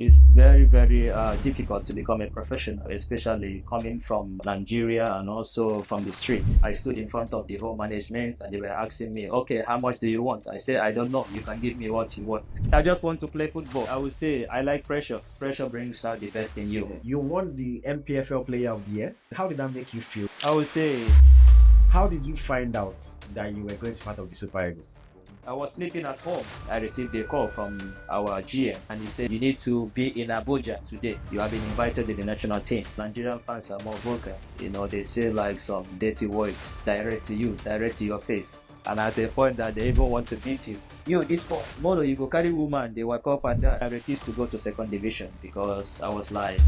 It's very, very difficult to become a professional, especially coming from Nigeria and also from the streets. I stood in front of the whole management and they were asking me, okay, how much do you want? I said, I don't know. You can give me what you want. I just want to play football. I would say I like pressure. Pressure brings out the best in you. You won the NPFL Player of the Year. How did that make you feel? I would say How did you find out that you were going to be part of the Super Eagles? I was sleeping at home. I received a call from our GM and he said, you need to be in Abuja today. You have been invited to the national team. Nigerian fans are more vocal. They say like some dirty words direct to you, direct to your face. And at the point that they even want to beat you. This boy, Mono, you go carry woman. They wake up and I refused to go to second division because I was like,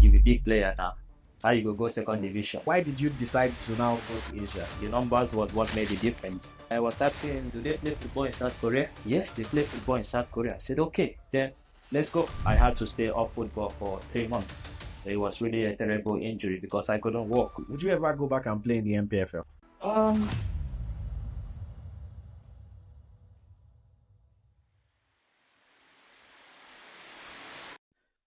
you be big player now. How you go second division? Why did you decide to now go to Asia? The numbers was what made the difference. I was asking, do they play football in South Korea? Yes, they play football in South Korea. I said, okay, then let's go. I had to stay off football for 3 months. It was really a terrible injury because I couldn't walk. Would you ever go back and play in the NPFL? Um,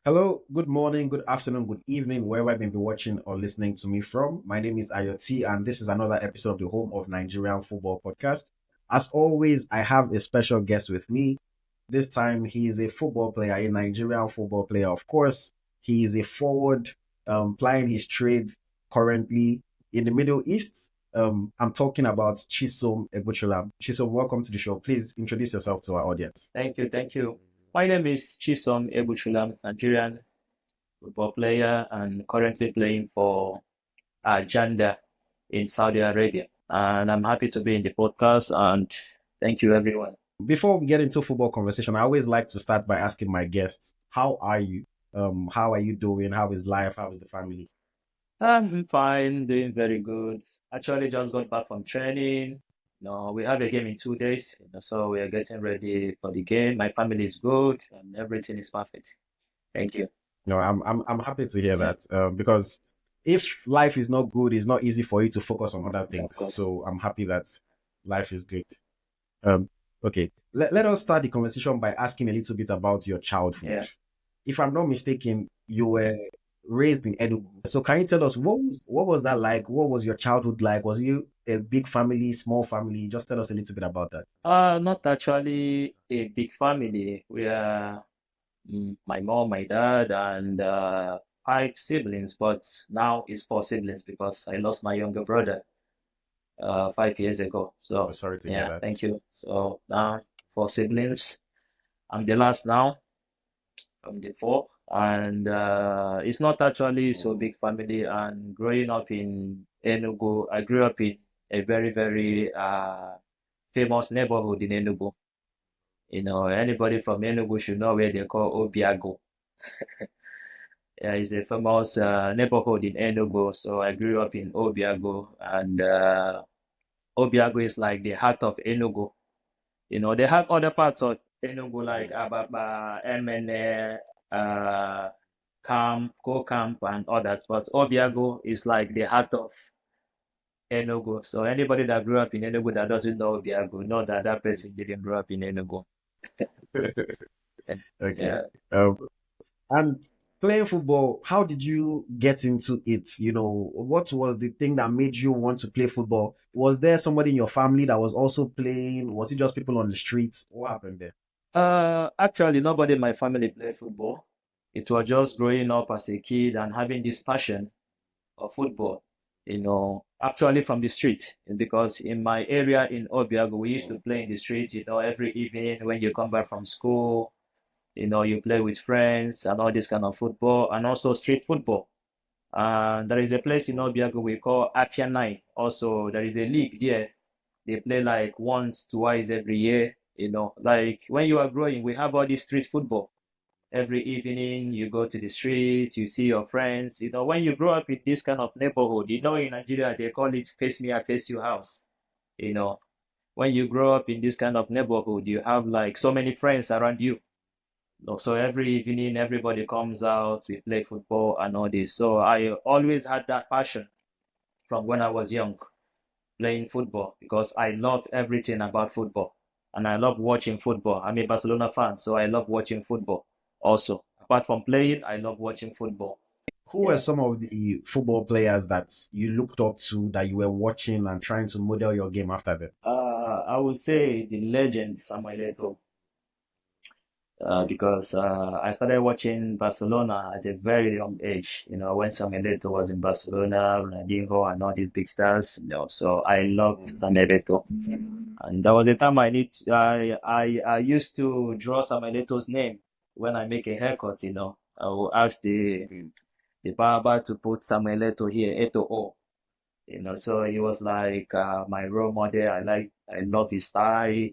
Hello, good morning, good afternoon, good evening, wherever you may be watching or listening to me from. My name is Ayoti, and this is another episode of the Home of Nigerian Football podcast. As always, I have a special guest with me. This time, he is a football player, a Nigerian football player. Of course, he is a forward, plying his trade currently in the Middle East. I'm talking about Chisom Egbuchulam. Chisom, welcome to the show. Please introduce yourself to our audience. Thank you. My name is Chisom Egbuchulam, Nigerian football player and currently playing for Jandal in Saudi Arabia. And I'm happy to be in the podcast and thank you everyone. Before we get into football conversation, I always like to start by asking my guests, how are you? How are you doing? How is life? How is the family? I'm fine, doing very good. Actually, just got back from training. We have a game in 2 days, so we are getting ready for the game. My family is good and everything is perfect. Thank you. No, I'm happy to hear that because if life is not good, it's not easy for you to focus on other Yeah, of things. course. So I'm happy that life is good. Um, okay, let us start the conversation by asking a little bit about your childhood. Yeah. If I'm not mistaken, you were raised in Enugu. So can you tell us what was that like? What was your childhood like? Was you a big family, small family? Just tell us a little bit about that. Not actually a big family. We are my mom, my dad, and 5 siblings, but now it's 4 siblings because I lost my younger brother 5 years ago. So Sorry to hear yeah, that. thank you. So now 4 siblings. I'm the last now. I'm the fourth, and it's not actually so big family. And growing up in Enugu, I grew up in a very, very famous neighborhood in Enugu. Anybody from Enugu should know where they call Obiago. It's a famous neighborhood in Enugu. So I grew up in Obiago, and Obiago is like the heart of Enugu. They have other parts of Enugu like Ababa, Emene, uh, Camp, Co Camp, and others. But Obiago is like the heart of Enugu. So anybody that grew up in Enugu that doesn't know Obiago, know that that person didn't grow up in Enugu. Okay. Yeah. Um, and playing football, how did you get into it? What was the thing that made you want to play football? Was there somebody in your family that was also playing? Was it just people on the streets? What happened there? Actually, nobody in my family played football. It was just growing up as a kid and having this passion of football, actually from the street. Because in my area in Obiago, we used to play in the street, every evening when you come back from school, you play with friends and all this kind of football and also street football. And there is a place in Obiago we call Apia 9. Also, there is a league there. They play like once, twice every year. Like when you are growing, we have all this street football. Every evening, you go to the street, you see your friends. When you grow up in this kind of neighborhood, in Nigeria, they call it face me, I face you house. You know, when you grow up in this kind of neighborhood, you have like so many friends around you. So every evening, everybody comes out, we play football and all this. So I always had that passion from when I was young, playing football because I love everything about football and I love watching football. I'm a Barcelona fan, so I love watching football also. apart from playing, I love watching football. Who were Yeah. some of the football players that you looked up to, that you were watching and trying to model your game after them? I would say the legend Samuel Eto'o, because I started watching Barcelona at a very young age. When Samuel Eto'o was in Barcelona, Ronaldinho, and all these big stars. So I loved Samuel Eto'o, and there was a time I used to draw Samuel Eto'o's name when I make a haircut. I will ask the barber to put Samuel Eto'o here, Eto'o. So he was like my role model. I love his style,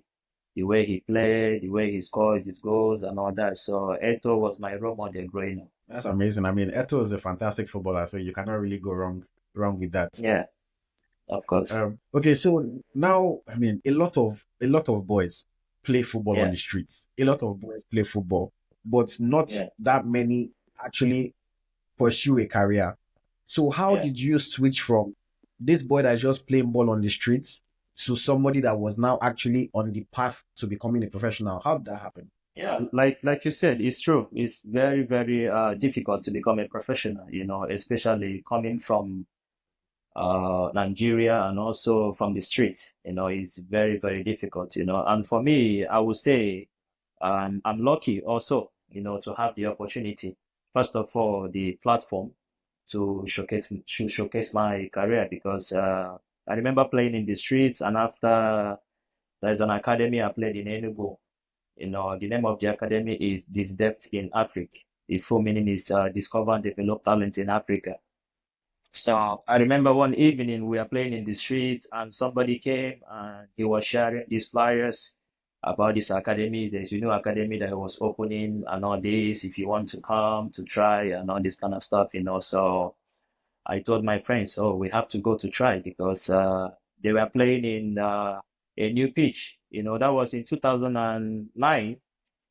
the way he played, the way he scores his goals and all that. So Eto was my role model growing up. That's amazing. I mean, Eto is a fantastic footballer, so you cannot really go wrong with that. Yeah, of course. Okay, so now, I mean, a lot of boys play football on Yeah, the streets. A lot of boys play football, but not yeah, that many actually pursue a career. So how yeah. did you switch from this boy that's just playing ball on the streets to somebody that was now actually on the path to becoming a professional? How did that happen? Yeah, like you said, it's true. It's very, very difficult to become a professional, especially coming from Nigeria and also from the streets. It's very, very difficult. And for me, I would say I'm lucky also, to have the opportunity. First of all, the platform to showcase my career because I remember playing in the streets, and after there's an academy I played in Enugu. The name of the academy is This Depth in Africa. The full meaning is Discover and Develop Talent in Africa. So I remember one evening we were playing in the street and somebody came and he was sharing these flyers about this academy. There's a new academy that was opening and all this, if you want to come to try and all this kind of stuff. So I told my friends, oh, we have to go to try because they were playing in a new pitch. That was in 2009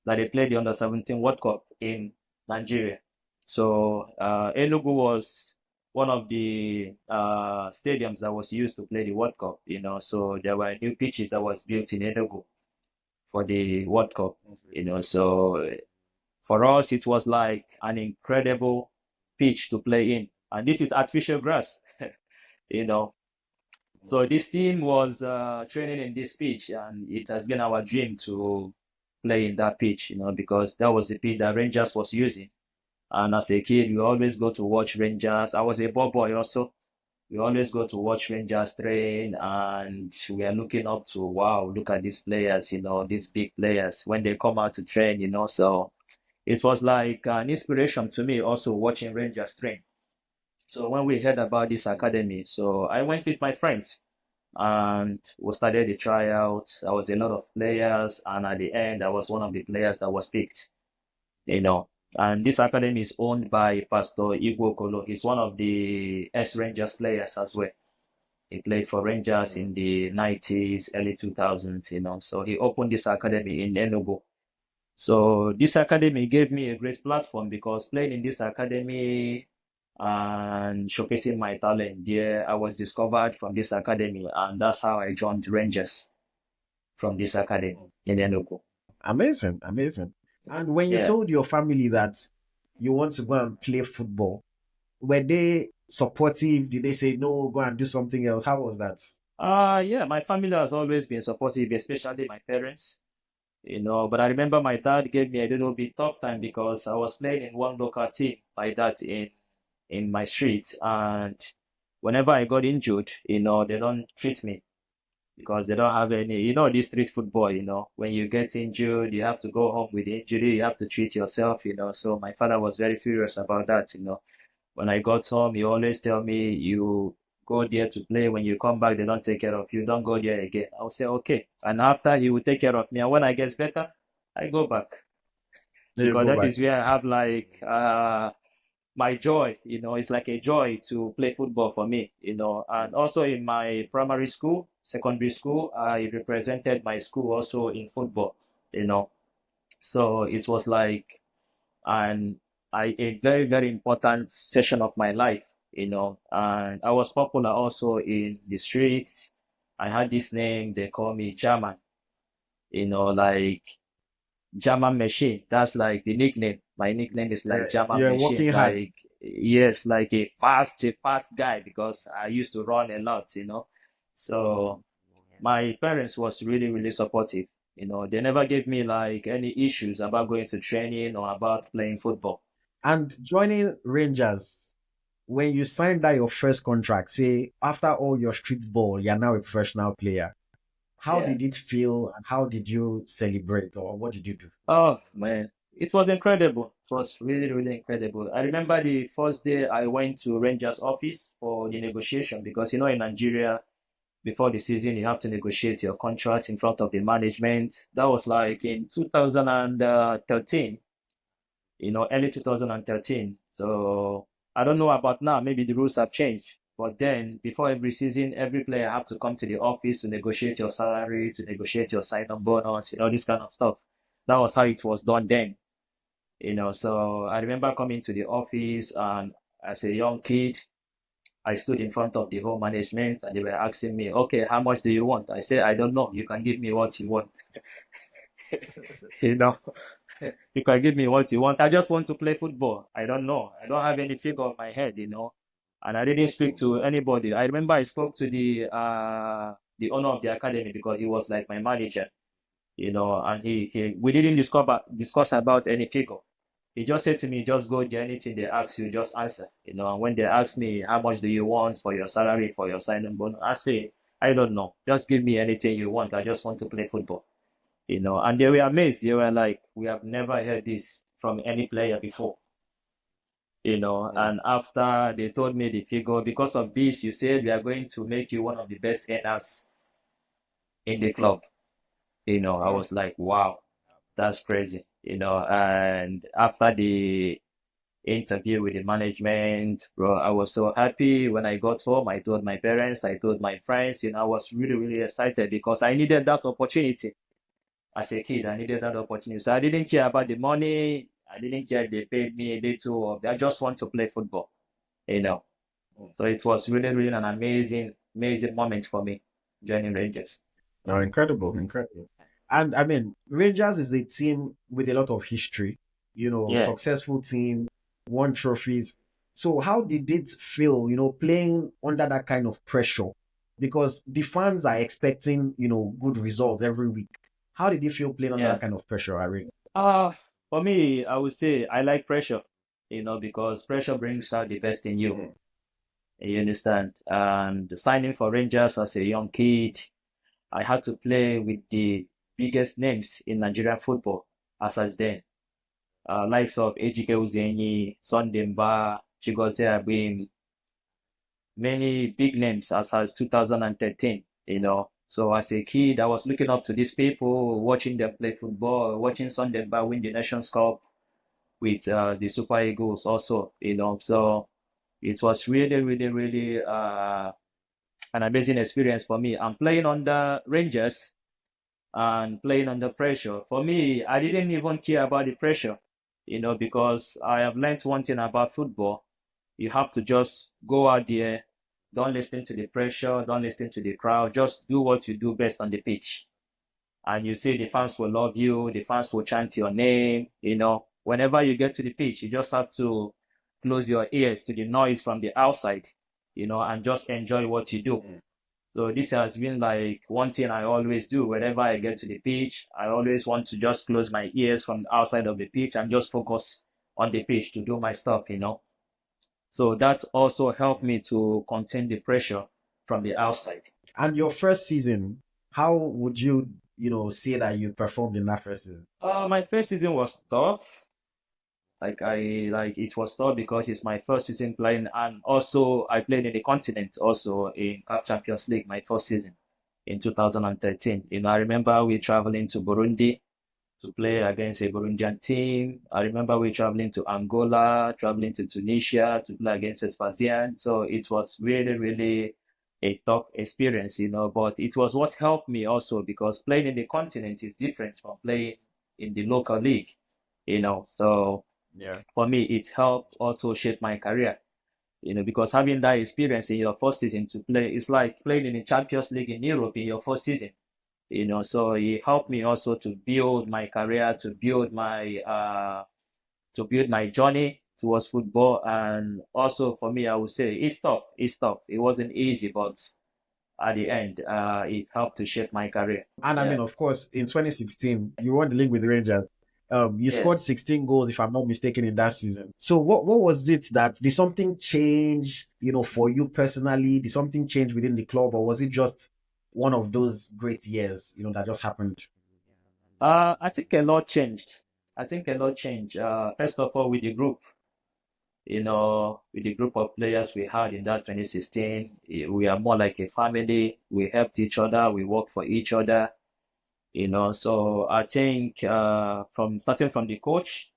that they played the Under 17 World Cup in Nigeria. So Enugu was one of the stadiums that was used to play the World Cup. So there were new pitches that was built in Enugu for the World Cup. So for us, it was like an incredible pitch to play in. And this is artificial grass, you know. So this team was training in this pitch, and it has been our dream to play in that pitch, because that was the pitch that Rangers was using. And as a kid, we always go to watch Rangers. I was a ball boy also. We always go to watch Rangers train, and we are looking up to, wow, look at these players, these big players when they come out to train. So it was like an inspiration to me also watching Rangers train. So when we heard about this academy, so I went with my friends and we started the tryout. There was a lot of players, and at the end, I was one of the players that was picked. You know, and this academy is owned by Pastor Igbo. He's one of the ex-Rangers players as well. He played for Rangers in the 90s, early 2000s. So he opened this academy in Enugu. So this academy gave me a great platform because playing in this academy and showcasing my talent there, I was discovered from this academy, and that's how I joined Rangers from this academy in Enugu. Amazing, amazing. And when you Yeah. told your family that you want to go and play football, were they supportive? Did they say no, go and do something else? How was that? Yeah, my family has always been supportive, especially my parents. But I remember my dad gave me a little bit tough time because I was playing in one local team like that in my street, and whenever I got injured, they don't treat me because they don't have any, this street football, when you get injured, you have to go home with the injury, you have to treat yourself. So my father was very furious about that. When I got home, he always tell me, you go there to play. When you come back, they don't take care of you. Don't go there again. I'll say, okay. And after, he will take care of me. And when I get better, I go back There you because go that back. is where I have like my joy. It's like a joy to play football for me. And also in my primary school, secondary school, I represented my school also in football. So it was like and a very, very important session of my life. And I was popular also in the streets. I had this name, they call me German, like German machine. That's like the nickname. My nickname is like German You're machine. working hard. Like, yes, like a fast guy because I used to run a lot. So my parents was really, really supportive. They never gave me like any issues about going to training or about playing football. And joining Rangers, when you signed that your first contract, say after all your street ball, you're now a professional player. How Yeah. did it feel and how did you celebrate or what did you do? Oh man, it was incredible. It was really, really incredible. I remember the first day I went to Rangers office for the negotiation because in Nigeria, before the season, you have to negotiate your contract in front of the management. That was like in 2013, early 2013. So I don't know about now. Maybe the rules have changed. But then, before every season, every player have to come to the office to negotiate your salary, to negotiate your sign-on bonus, this kind of stuff. That was how it was done then. So I remember coming to the office and as a young kid, I stood in front of the whole management and they were asking me, okay, how much do you want? I said, I don't know. You can give me what you want. You know, you can give me what you want. I just want to play football. I don't know. I don't have any figure on my head. And I didn't speak to anybody. I remember I spoke to the owner of the academy because he was like my manager, and he we didn't discuss about any figure. He just said to me, just go there, anything they ask you, just answer. And when they ask me, how much do you want for your salary, for your signing bonus, I say, I don't know. Just give me anything you want. I just want to play football. And they were amazed. They were like, we have never heard this from any player before. Yeah. And after they told me the figure, because of this, you said we are going to make you one of the best earners in the club. I Wow. was like, wow, that's crazy. And after the interview with the management, bro, I was so happy when I got home. I told my parents, I told my friends. I was really, really excited because I needed that opportunity. As a kid, I needed that opportunity. So I didn't care about the money. I didn't care if they paid me a little. I just want to play football. So it was really, really an amazing, amazing moment for me joining Rangers. No, incredible, incredible. And I mean, Rangers is a team with a lot of history, Yeah, successful team, won trophies. So how did it feel, playing under that kind of pressure? Because the fans are expecting, good results every week. How did you feel playing under yeah. that kind of pressure, Irene? For me, I would say I like pressure, because pressure brings out the best in you. Mm. You understand? And signing for Rangers as a young kid, I had to play with the biggest names in Nigerian football as at then. Likes of Ejike Uzenyi, Sunday Mba, Chigozie Agbim, many big names as 2013. So as a kid, I was looking up to these people, watching them play football, watching Sunday Mba win the Nations Cup with the Super Eagles also. So it was really, really, really an amazing experience for me. I'm playing under Rangers and playing under pressure. For me, I didn't even care about the pressure, because I have learned one thing about football. You have to just go out there, don't listen to the pressure, don't listen to the crowd, just do what you do best on the pitch. And you see the fans will love you, the fans will chant your name. Whenever you get to the pitch, you just have to close your ears to the noise from the outside, and just enjoy what you do. So this has been like one thing I always do. Whenever I get to the pitch, I always want to just close my ears from the outside of the pitch and just focus on the pitch to do my stuff. So that also helped me to contain the pressure from the outside. And your first season, how would you, say that you performed in that first season? My first season was tough. Like it was tough because it's my first season playing, and also I played in the continent also in CAF Champions League my first season in 2013. I remember we traveling to Burundi to play against a Burundian team. I remember we traveling to Angola, traveling to Tunisia to play against Swaziland. So it was really, really a tough experience, but it was what helped me also because playing in the continent is different from playing in the local league. So Yeah. for me, it helped also shape my career, because having that experience in your first season to play, it's like playing in the Champions League in Europe in your first season. So he helped me also to build my career, to build my journey towards football. And also for me, I would say it's tough. It's tough. It wasn't easy, but at the end, it helped to shape my career. And I Yeah. mean, of course, in 2016, you won the league with the Rangers. You Yeah. scored 16 goals, if I'm not mistaken, in that season. So what was it that did something change, for you personally? Did something change within the club, or was it just one of those great years, that just happened? I think a lot changed. I think a lot changed. First of all, with the group, with the group of players we had in that 2016, we are more like a family. We helped each other. We worked for each other. So I think from starting from the coach,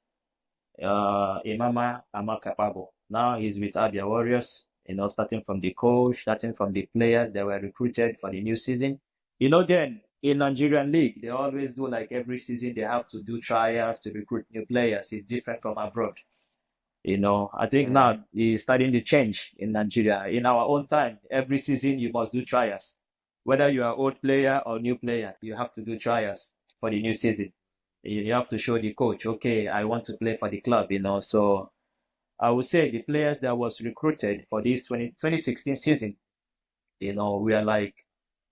Imama Amakapabo. Now he's with Abia Warriors. Starting from the coach, starting from the players that were recruited for the new season. Then in Nigerian league, they always do like every season they have to do trials to recruit new players. It's different from abroad. I think now it's starting to change in Nigeria. In our own time, every season you must do trials. Whether you are old player or new player, you have to do trials for the new season. You have to show the coach, okay, I want to play for the club. So I would say the players that was recruited for this 2016 season, we are like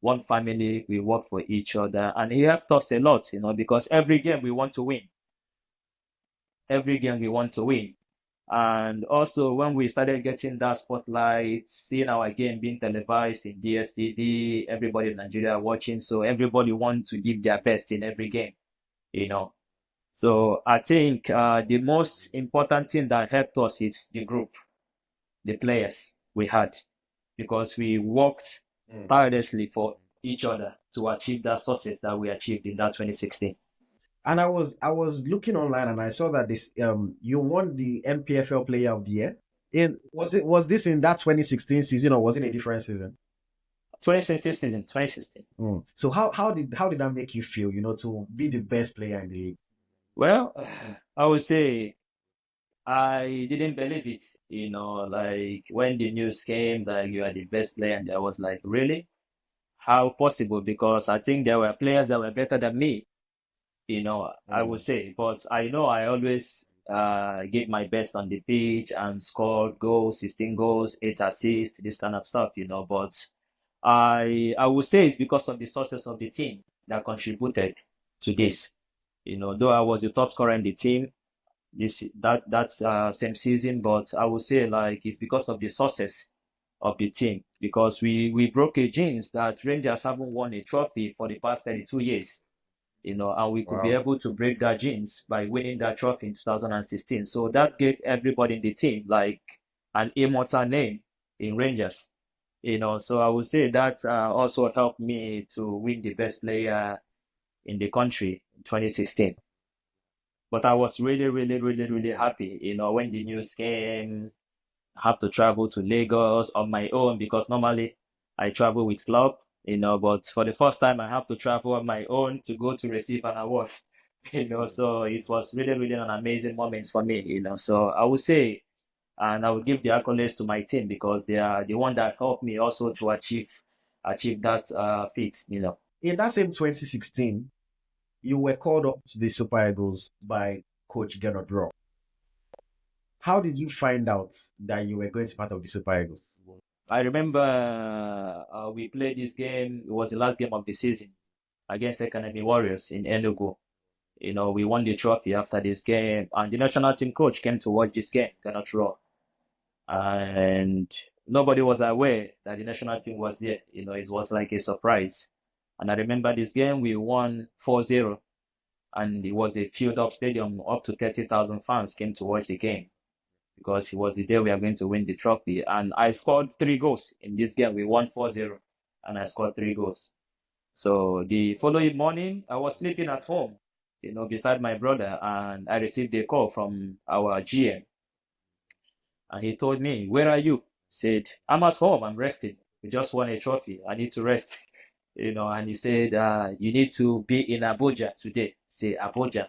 one family. We work for each other, and he helped us a lot, because every game we want to win. Every game we want to win. And also, when we started getting that spotlight, seeing our game being televised in DSTV, everybody in Nigeria watching, so everybody wants to give their best in every game, you know. So I think the most important thing that helped us is the group, the players we had, because we worked tirelessly for each other to achieve that success that we achieved in that 2016. And I was looking online and I saw that this you won the NPFL Player of the Year. Was this in that 2016 season, or was it a different season? 2016 season, 2016. So how did that make you feel, to be the best player in the league? Well, I would say I didn't believe it, like when the news came that you are the best player, and I was like, really? How possible? Because I think there were players that were better than me, I would say. But I know I always gave my best on the pitch and scored goals, 16 goals, 8 assists, this kind of stuff. But I would say it's because of the success of the team that contributed to this. Though I was the top scorer in the team that same season, but I would say like it's because of the success of the team, because we broke a jinx that Rangers haven't won a trophy for the past 32 years, and we could be Wow. able to break that jinx by winning that trophy in 2016. So that gave everybody in the team like an immortal name in Rangers. So I would say that also helped me to win the best player in the country in 2016. But I was really, really, really, really happy, when the news came. I have to travel to Lagos on my own because normally I travel with club, but for the first time I have to travel on my own to go to receive an award, so it was really, really an amazing moment for me, so I would say, and I would give the accolades to my team because they are the one that helped me also to achieve that feat. In that same 2016, you were called up to the Super Eagles by Coach Gernot Rohr. How did you find out that you were going to be part of the Super Eagles? I remember we played this game. It was the last game of the season against Academy Warriors in Enugu. We won the trophy after this game, and the national team coach came to watch this game, Gernot Rohr, and nobody was aware that the national team was there. It was like a surprise. And I remember this game, we won 4-0, and it was a filled-up stadium. Up to 30,000 fans came to watch the game because it was the day we are going to win the trophy. And I scored 3 goals in this game. We won 4-0, and I scored 3 goals. So the following morning, I was sleeping at home, beside my brother, and I received a call from our GM. And he told me, "Where are you?" Said, "I'm at home. I'm resting. We just won a trophy. I need to rest." And he said, "You need to be in Abuja today." Say, "Abuja?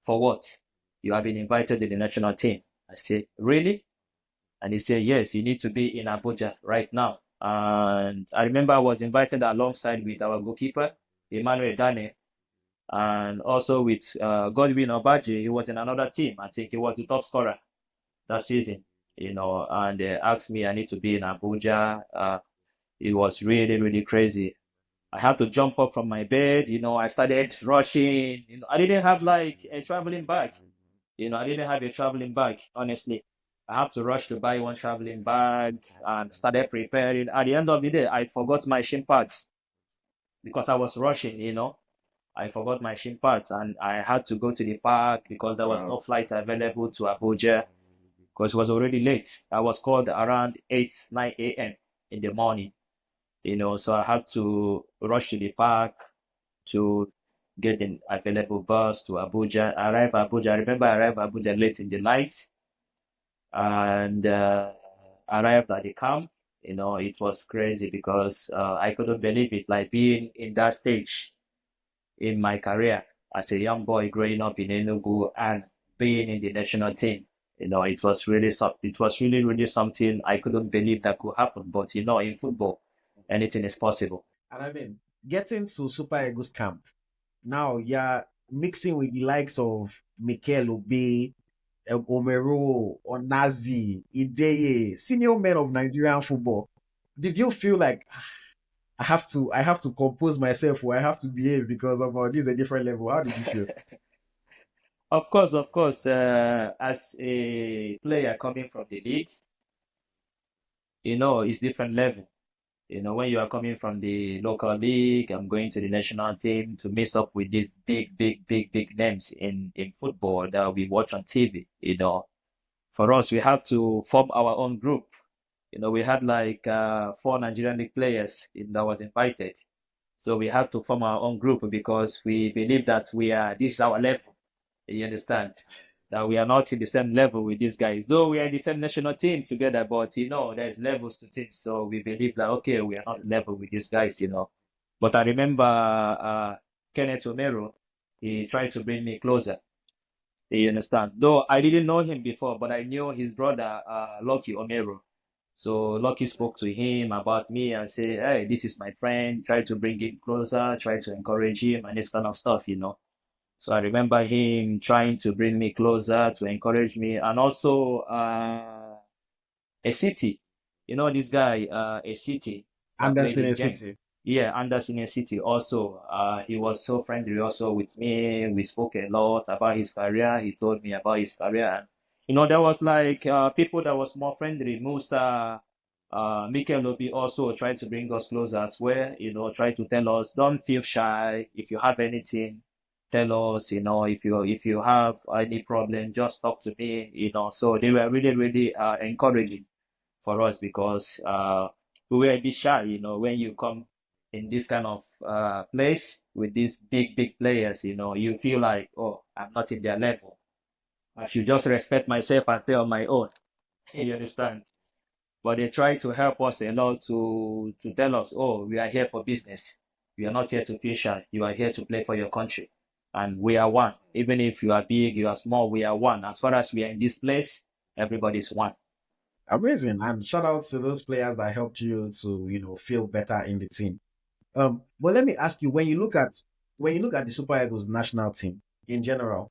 For what?" "You have been invited to the national team." I said, "Really?" And he said, "Yes, you need to be in Abuja right now." And I remember I was invited alongside with our goalkeeper. Emmanuel Dane, and also with Godwin Obaji. He was in another team. I think he was the top scorer that season, and they asked me I need to be in Abuja. It was really, really crazy. I had to jump up from my bed. I started rushing. I didn't have like a traveling bag. I didn't have a traveling bag, honestly. I had to rush to buy one traveling bag and started preparing. At the end of the day, I forgot my shin pads because I was rushing. I forgot my shin pads and I had to go to the park because there was no Wow. flight available to Abuja because it was already late. I was called around 8, 9 a.m. in the morning, so I had to rush to the park to get an available bus to Abuja. I remember I arrived Abuja late in the night and arrived at the camp. It was crazy because I couldn't believe it, like being in that stage in my career as a young boy growing up in Enugu and being in the national team. It was really, really something I couldn't believe that could happen. But in football, anything is possible. And I mean, getting to Super Eagles camp, now you're mixing with the likes of Mikel Obi, Omero, Onazi, Ideye, senior men of Nigerian football. Did you feel like I have to compose myself or I have to behave because of this is a different level? How did you feel? Of course, as a player coming from the league, it's different level. When you are coming from the local league, I'm going to the national team to mix up with these big, big, big, big names in football that we watch on TV. For us, we have to form our own group. We had like 4 Nigerian league players that was invited. So we had to form our own group because we believe that this is our level. You understand? That we are not in the same level with these guys. Though we are in the same national team together, but there's levels to things. So we believe that okay, we are not level with these guys. But I remember Kenneth Omero, he tried to bring me closer. You understand? Though I didn't know him before, but I knew his brother, Lucky Omero. So Lucky spoke to him about me and say, "Hey, this is my friend. Try to bring him closer. Try to encourage him and this kind of stuff." So I remember him trying to bring me closer to encourage me, and also a city. This guy, a city that played Anderson in Genk. City. Yeah, Anderson a city. Also, he was so friendly. Also with me, we spoke a lot about his career. He told me about his career, and there was like people that was more friendly. Musa, Mikel Obi also tried to bring us closer as well. Try to tell us, don't feel shy. If you have anything, tell us. If you have any problem, just talk to me. So they were really, really encouraging for us because we were a bit shy, when you come in this kind of place with these big, big players, you feel like, oh, I'm not in their level. I should just respect myself and stay on my own. You understand? But they try to help us a lot to tell us, oh, we are here for business. We are not here to feel shy. You are here to play for your country. And we are one. Even if you are big, you are small, we are one. As far as we are in this place, everybody's one. Amazing. And shout out to those players that helped you to, feel better in the team. But let me ask you, when you look at the Super Eagles national team in general,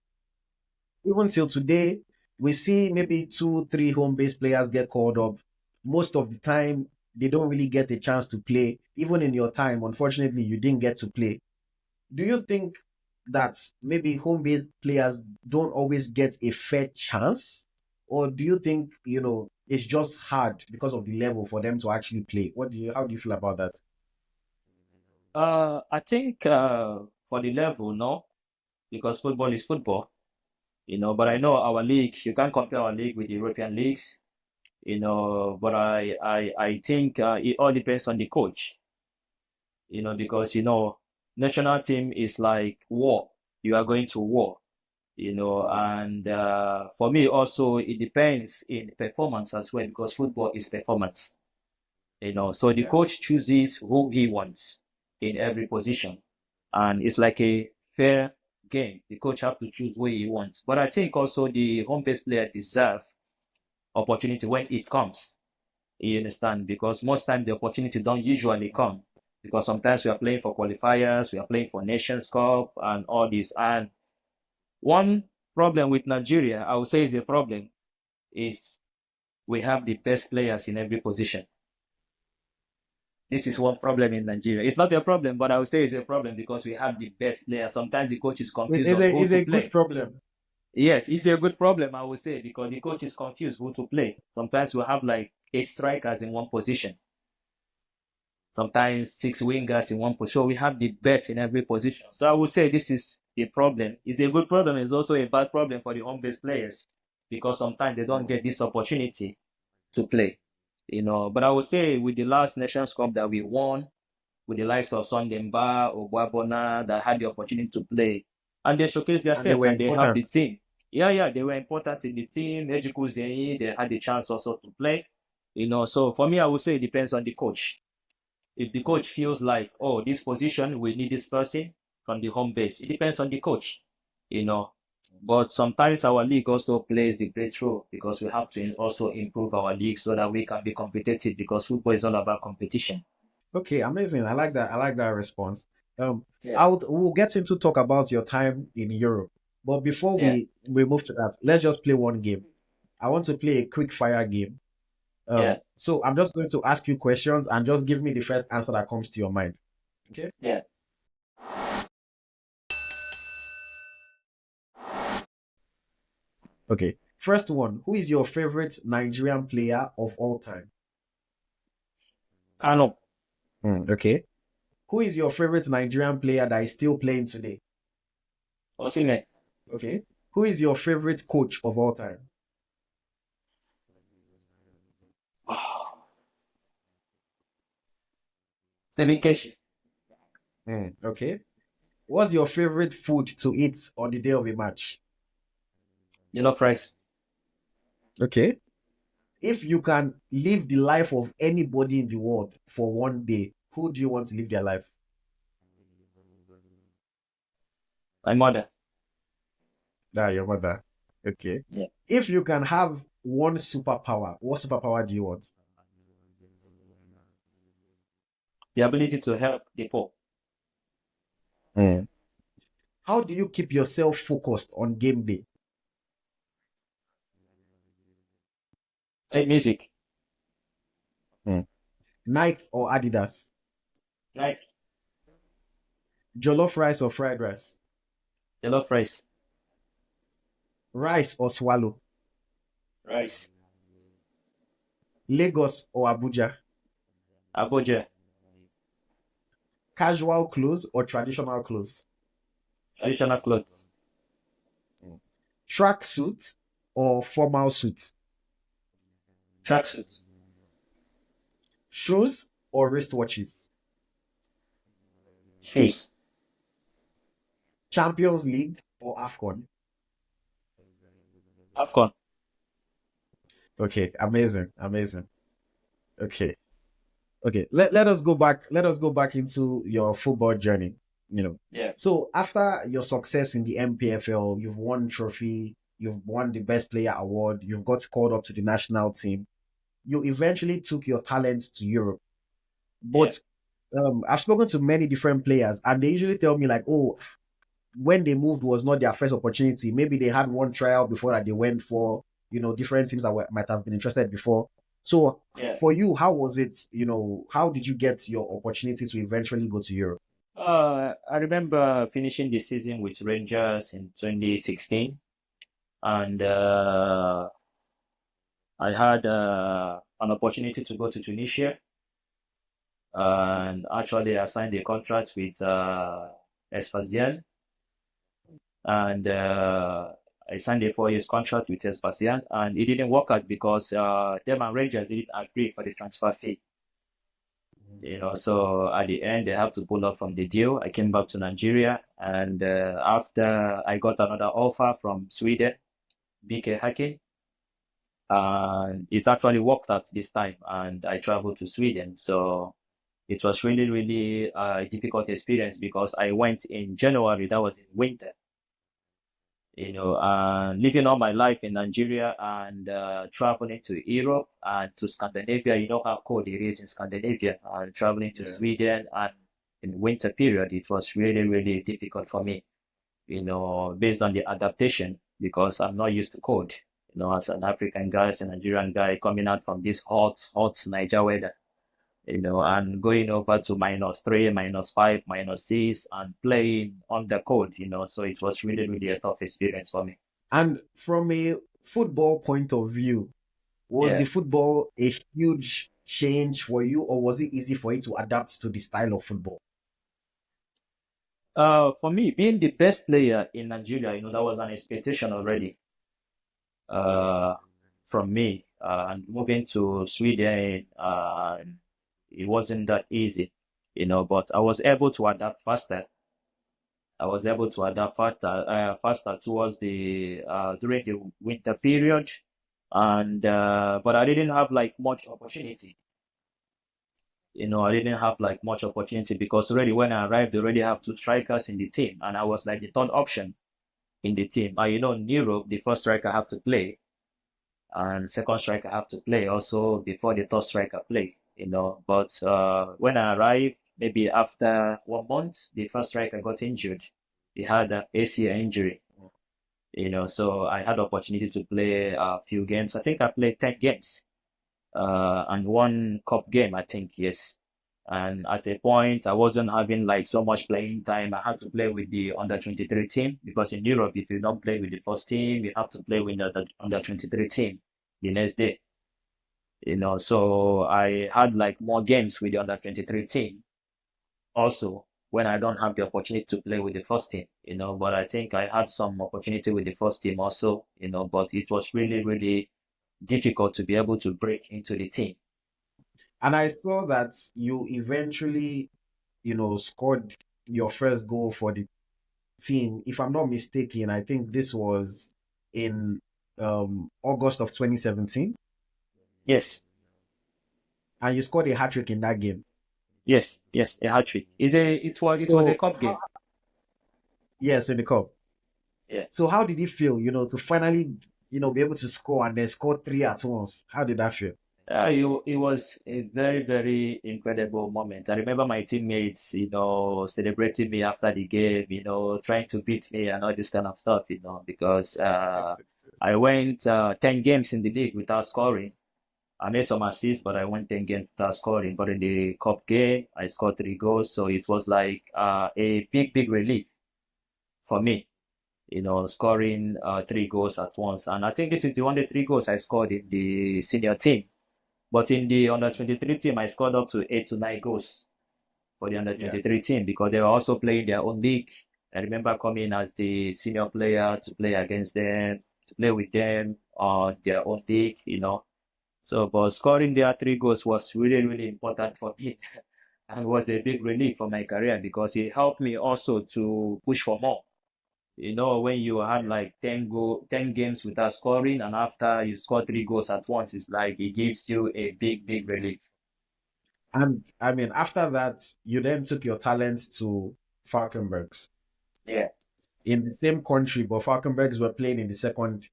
even till today, we see maybe two, three home-based players get called up. Most of the time, they don't really get a chance to play. Even in your time, unfortunately, you didn't get to play. Do you think that maybe home-based players don't always get a fair chance? Or do you think, it's just hard because of the level for them to actually play? How do you feel about that? I think for the level, no, because football is football, but I know our league, you can't compare our league with European leagues, but I think it all depends on the coach, because, national team is like war. You are going to war, and for me also, it depends in performance as well, because football is performance. So the Yeah. coach chooses who he wants in every position, and it's like a fair game. The coach have to choose who he wants. But I think also the home-based player deserve opportunity when it comes. You understand? Because most times the opportunity don't usually come. because sometimes we are playing for qualifiers, we are playing for Nations Cup and all this. And one problem with Nigeria, I would say is a problem, is we have the best players in every position. This is one problem in Nigeria. It's not a problem, but I would say it's a problem because we have the best players. Sometimes the coach is confused It's on a who it's to a good play. problem. Yes, it's a good problem, I would say, because the coach is confused who to play. Sometimes we have like 8 strikers in one position, sometimes 6 wingers in one position. So we have the best in every position. So I would say this is the problem. It's a good problem. It's also a bad problem for the home-based players because sometimes they don't get this opportunity to play. But I would say with the last Nations Cup that we won, with the likes of Sondemba or Guabona that had the opportunity to play, and they showcased And they themselves were and they helped the important. team. Yeah, they were important in the team. Ejiku Zeyi, they had the chance also to play. So for me, I would say it depends on the coach. If the coach feels like, oh, this position, we need this person from the home base, it depends on the coach, you know. But sometimes our league also plays the great role because we have to also improve our league so that we can be competitive because football is all about competition. Okay, amazing. I like that. I like that response. Yeah, We'll get into talk about your time in Europe. But before yeah, we move to that, let's just play one game. I want to play a quick fire game. yeah, So I'm just going to ask you questions and just give me the first answer that comes to your mind. Okay? yeah. Okay. First one, who is your favorite Nigerian player of all time? Kano, Okay. Who is your favorite Nigerian player that is still playing today? Osimhen, Okay. Who is your favorite coach of all time? Sevinkeshi, Okay. What's your favorite food to eat on the day of a match? Jollof rice, Okay. If you can live the life of anybody in the world for one day, who do you want to live their life? my mother. Ah, your mother. Okay. Yeah. If you can have one superpower, what superpower do you want? The ability to help the poor. How do you keep yourself focused on game day? Play music, Nike or Adidas? like Jollof rice or fried rice? jollof rice, Rice or swallow? rice, Lagos or Abuja? Abuja, Casual clothes or traditional clothes? traditional clothes, Track suit or formal suit? tracksuit, Shoes or wristwatches? shoes, Champions League or AFCON? AFCON. Okay, amazing, amazing. Okay, okay. Let us go back. Let us go back into your football journey. Yeah, So after your success in the NPFL, you've won trophy, you've won the best player award, you've got called up to the national team. You eventually took your talents to Europe. yeah, But I've spoken to many different players, and they usually tell me like, oh, when they moved was not their first opportunity. Maybe they had one trial before that they went for, different teams that might have been interested before. So yeah. for you, how was it? How did you get your opportunity to eventually go to Europe? I remember finishing the season with Rangers in 2016, and I had an opportunity to go to Tunisia, and actually I signed a contract with Espasian, and I signed a 4 years contract with Espasian, and it didn't work out because them and Rangers didn't agree for the transfer fee. So at the end they have to pull off from the deal. I came back to Nigeria, and after I got another offer from Sweden, BK Hacking, and it's actually worked out this time, and I traveled to Sweden. So it was really, really a difficult experience because I went in January, that was in winter. living all my life in Nigeria and traveling to Europe and to Scandinavia. You know how cold it is in Scandinavia, and traveling to Yeah. Sweden and in winter period, it was really, really difficult for me, based on the adaptation because I'm not used to cold. As an African guy, as a Nigerian guy coming out from this hot, hot Niger weather, and going over to -3, -5, -6, and playing on the cold, so it was really, really a tough experience for me. And from a football point of view, was the Yeah. football a huge change for you, or was it easy for you to adapt to the style of football? For me, being the best player in Nigeria, that was an expectation already, uh, from me. And moving to Sweden, it wasn't that easy, but I was able to adapt faster. I was able to adapt faster towards the during the winter period, and but I didn't have like much opportunity. I didn't have like much opportunity because already when I arrived, they already have two strikers in the team, and I was like the third option in the team. And in Europe, the first striker have to play, and second striker have to play also before the third striker play. But when I arrived, maybe after 1 month, the first striker got injured. He had an ACL injury. So I had the opportunity to play a few games. I think I played 10 games, and one cup game, I think, yes. And at a point, I wasn't having like so much playing time. I had to play with the under 23 team because in Europe, if you don't play with the first team, you have to play with the under 23 team the next day. So I had like more games with the under 23 team also when I don't have the opportunity to play with the first team, but I think I had some opportunity with the first team also, but it was really, really difficult to be able to break into the team. And I saw that you eventually, scored your first goal for the team. If I'm not mistaken, I think this was in August of 2017, Yes, and you scored a hat trick in that game. yes, yes, a hat trick. It was a So, cup game. yes, in the cup. Yeah. So, how did it feel, to finally, be able to score and then score three at once? How did that feel? It was a very, very incredible moment. I remember my teammates, celebrating me after the game, trying to beat me and all this kind of stuff, because I went 10 games in the league without scoring. I made some assists, but I went 10 games without scoring. But in the cup game, I scored 3 goals. So it was like a big, big relief for me, scoring 3 goals at once. And I think this is the only 3 goals I scored in the senior team. But in the under 23 team, I scored up to 8 to 9 goals for the under Yeah. 23 team because they were also playing their own league. I remember coming as the senior player to play against them, to play with them on their own league, So, but scoring their 3 goals was really, really important for me and was a big relief for my career because it helped me also to push for more. When you had like 10 games without scoring, and after you score 3 goals at once, it's like it gives you a big, big relief. And I mean, after that, you then took your talents to Falkenbergs Yeah. in the same country, but Falkenbergs were playing in the second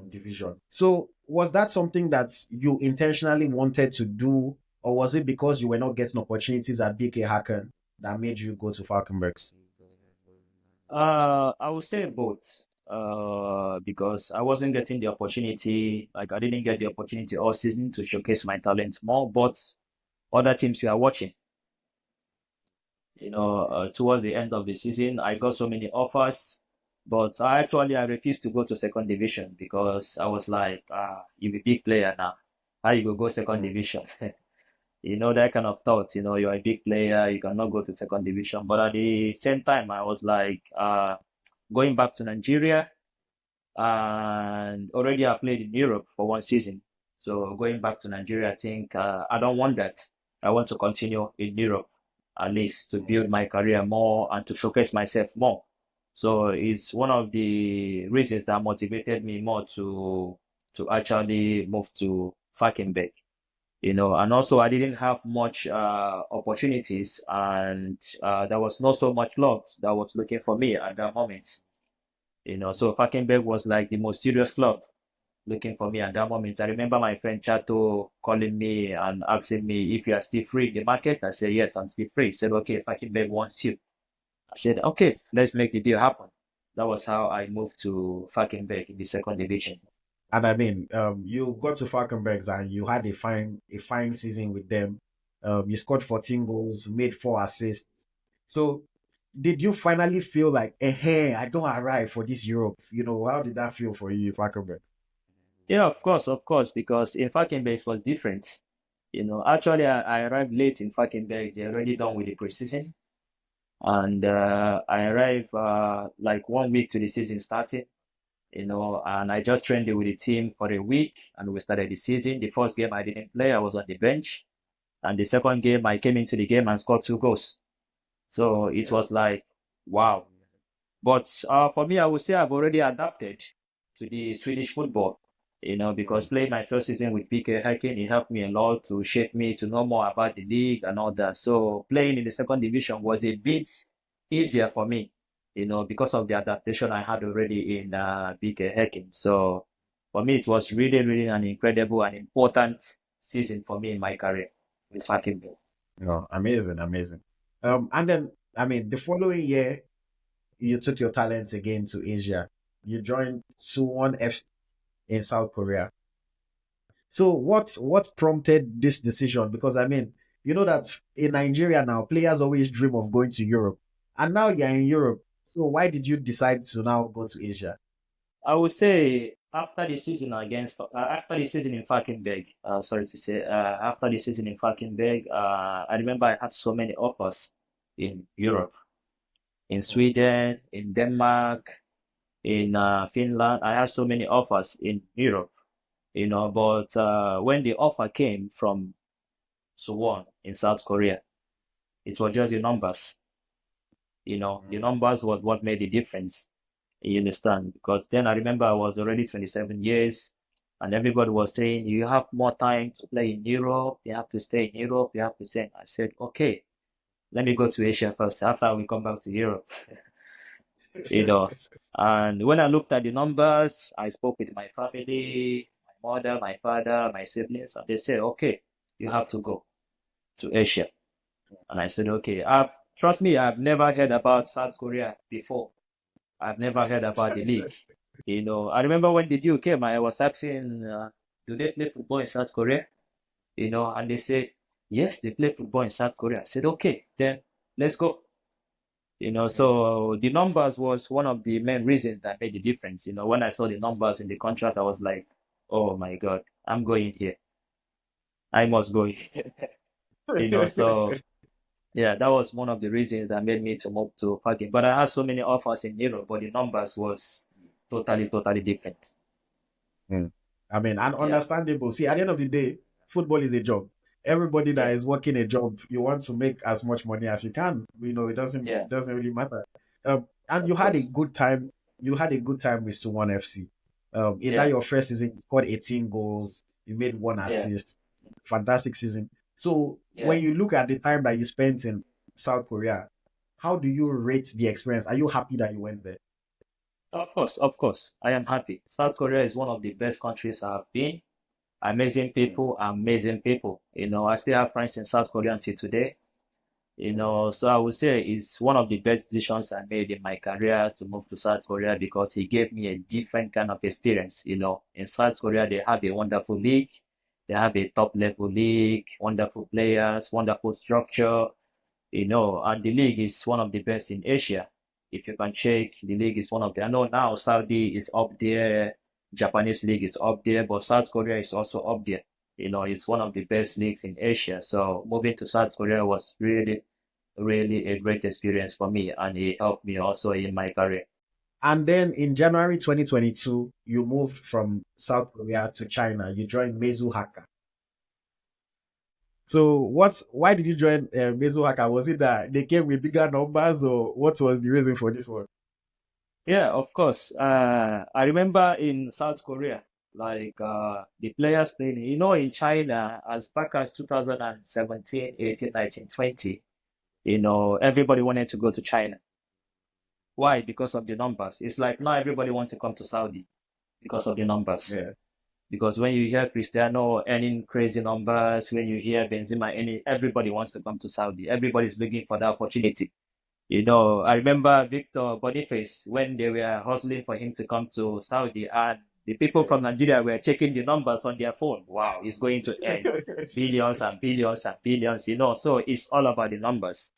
division. So was that something that you intentionally wanted to do, or was it because you were not getting opportunities at BK Hacken that made you go to Falkenbergs? I would say both. Because I wasn't getting the opportunity, like I didn't get the opportunity all season to showcase my talent more, but other teams we are watching. Towards the end of the season, I got so many offers, but I refused to go to second division because I was like, you're a big player now. How you go second Mm. division? That kind of thought, you're a big player, you cannot go to second division. But at the same time, I was like, going back to Nigeria, and already I played in Europe for one season. So going back to Nigeria, I think I don't want that. I want to continue in Europe at least to build my career more and to showcase myself more. So it's one of the reasons that motivated me more to actually move to Falkenberg. And also I didn't have much opportunities, and there was not so much love that was looking for me at that moment. So Falkenberg was like the most serious club looking for me at that moment. I remember my friend Chato calling me and asking me if you are still free in the market. I said, yes, I'm still free. He said, okay, Falkenberg wants you. I said, okay, let's make the deal happen. That was how I moved to Falkenberg in the second division. And I mean, you got to Falkenbergs and you had a fine season with them. You scored 14 goals, made 4 assists. So, did you finally feel like, hey, I don't arrive for this Europe? How did that feel for you, Falkenberg? Yeah, of course, because in Falkenberg it was different. Actually, I arrived late in Falkenberg. They're already done with the preseason. And I arrived like 1 week to the season starting, and I just trained with the team for a week and we started the season. The first game I didn't play, I was on the bench. And the second game, I came into the game and scored 2 goals. So it was like, wow. But for me, I would say I've already adapted to the Swedish football, because playing my first season with PK Häcken, it helped me a lot to shape me to know more about the league and all that. So playing in the second division was a bit easier for me, because of the adaptation I had already in PK Häcken. So for me, it was really, really an incredible and important season for me in my career with Häcken. No, amazing, amazing. And then, I mean, the following year, you took your talents again to Asia. You joined Suwon FC in South Korea. So what prompted this decision? Because I mean, you know that in Nigeria now, players always dream of going to Europe, and now you're in Europe. So why did you decide to now go to Asia? I would say after the season in Falkenberg, sorry to say, after the season in Falkenberg, I remember I had so many offers in Europe, in Sweden, in Denmark, in Finland. I had so many offers in Europe, but when the offer came from Suwon in South Korea, it was just the numbers. The numbers was what made the difference. You understand? Because then I remember I was already 27 years and everybody was saying, you have more time to play in Europe. You have to stay in Europe. You have to stay. I said, okay, let me go to Asia first. After we come back to Europe, you know. And when I looked at the numbers, I spoke with my family, my mother, my father, my siblings, and they said, okay, you have to go to Asia. And I said, okay, trust me, I've never heard about South Korea before. I've never heard about the league. I remember when the deal came, I was asking, do they play football in South Korea? And they said, yes, they play football in South Korea. I said, okay, then let's go. So the numbers was one of the main reasons that made the difference. When I saw the numbers in the contract, I was like, oh my God, I'm going here. I must go here. So yeah, that was one of the reasons that made me to move to Falcon. But I had so many offers in Europe, but the numbers was totally, totally different. Mm. I mean, and Yeah, understandable. See, at the end of the day, football is a job. Everybody that yeah, is working a job, you want to make as much money as you can. It doesn't yeah, doesn't really matter. And you of had a course. good time. You had a good time with Suwon FC. In that Yeah, your first season, you scored 18 goals. You made one yeah, assist. Fantastic season. So yeah. when you look at the time that you spent in South Korea, how do you rate the experience? Are you happy that you went there? Of course, of course. I am happy. South Korea is one of the best countries I've been. Amazing people, amazing people. I still have friends in South Korea until today. So I would say it's one of the best decisions I made in my career to move to South Korea because it gave me a different kind of experience. In South Korea, they have a wonderful league. They have a top level league, wonderful players, wonderful structure. And the league is one of the best in Asia. If you can check, the league is one of the, I know now Saudi is up there, Japanese league is up there, but South Korea is also up there. It's one of the best leagues in Asia. So moving to South Korea was really, really a great experience for me, and it helped me also in my career. And then in January 2022, you moved from South Korea to China. You joined Meizu Haka. So why did you join Meizu Haka? Was it that they came with bigger numbers or what was the reason for this one? Yeah, of course. I remember in South Korea, like the players playing, in China, as back as 2017, 18, 19, 20. Everybody wanted to go to China. Why? Because of the numbers. It's like not everybody wants to come to Saudi because of the numbers. Yeah. Because when you hear Cristiano earning crazy numbers, when you hear Benzema earning, everybody wants to come to Saudi. Everybody's looking for that opportunity. I remember Victor Boniface when they were hustling for him to come to Saudi, and the people from Nigeria were checking the numbers on their phone. Wow, he's going to earn billions and billions and billions, so it's all about the numbers.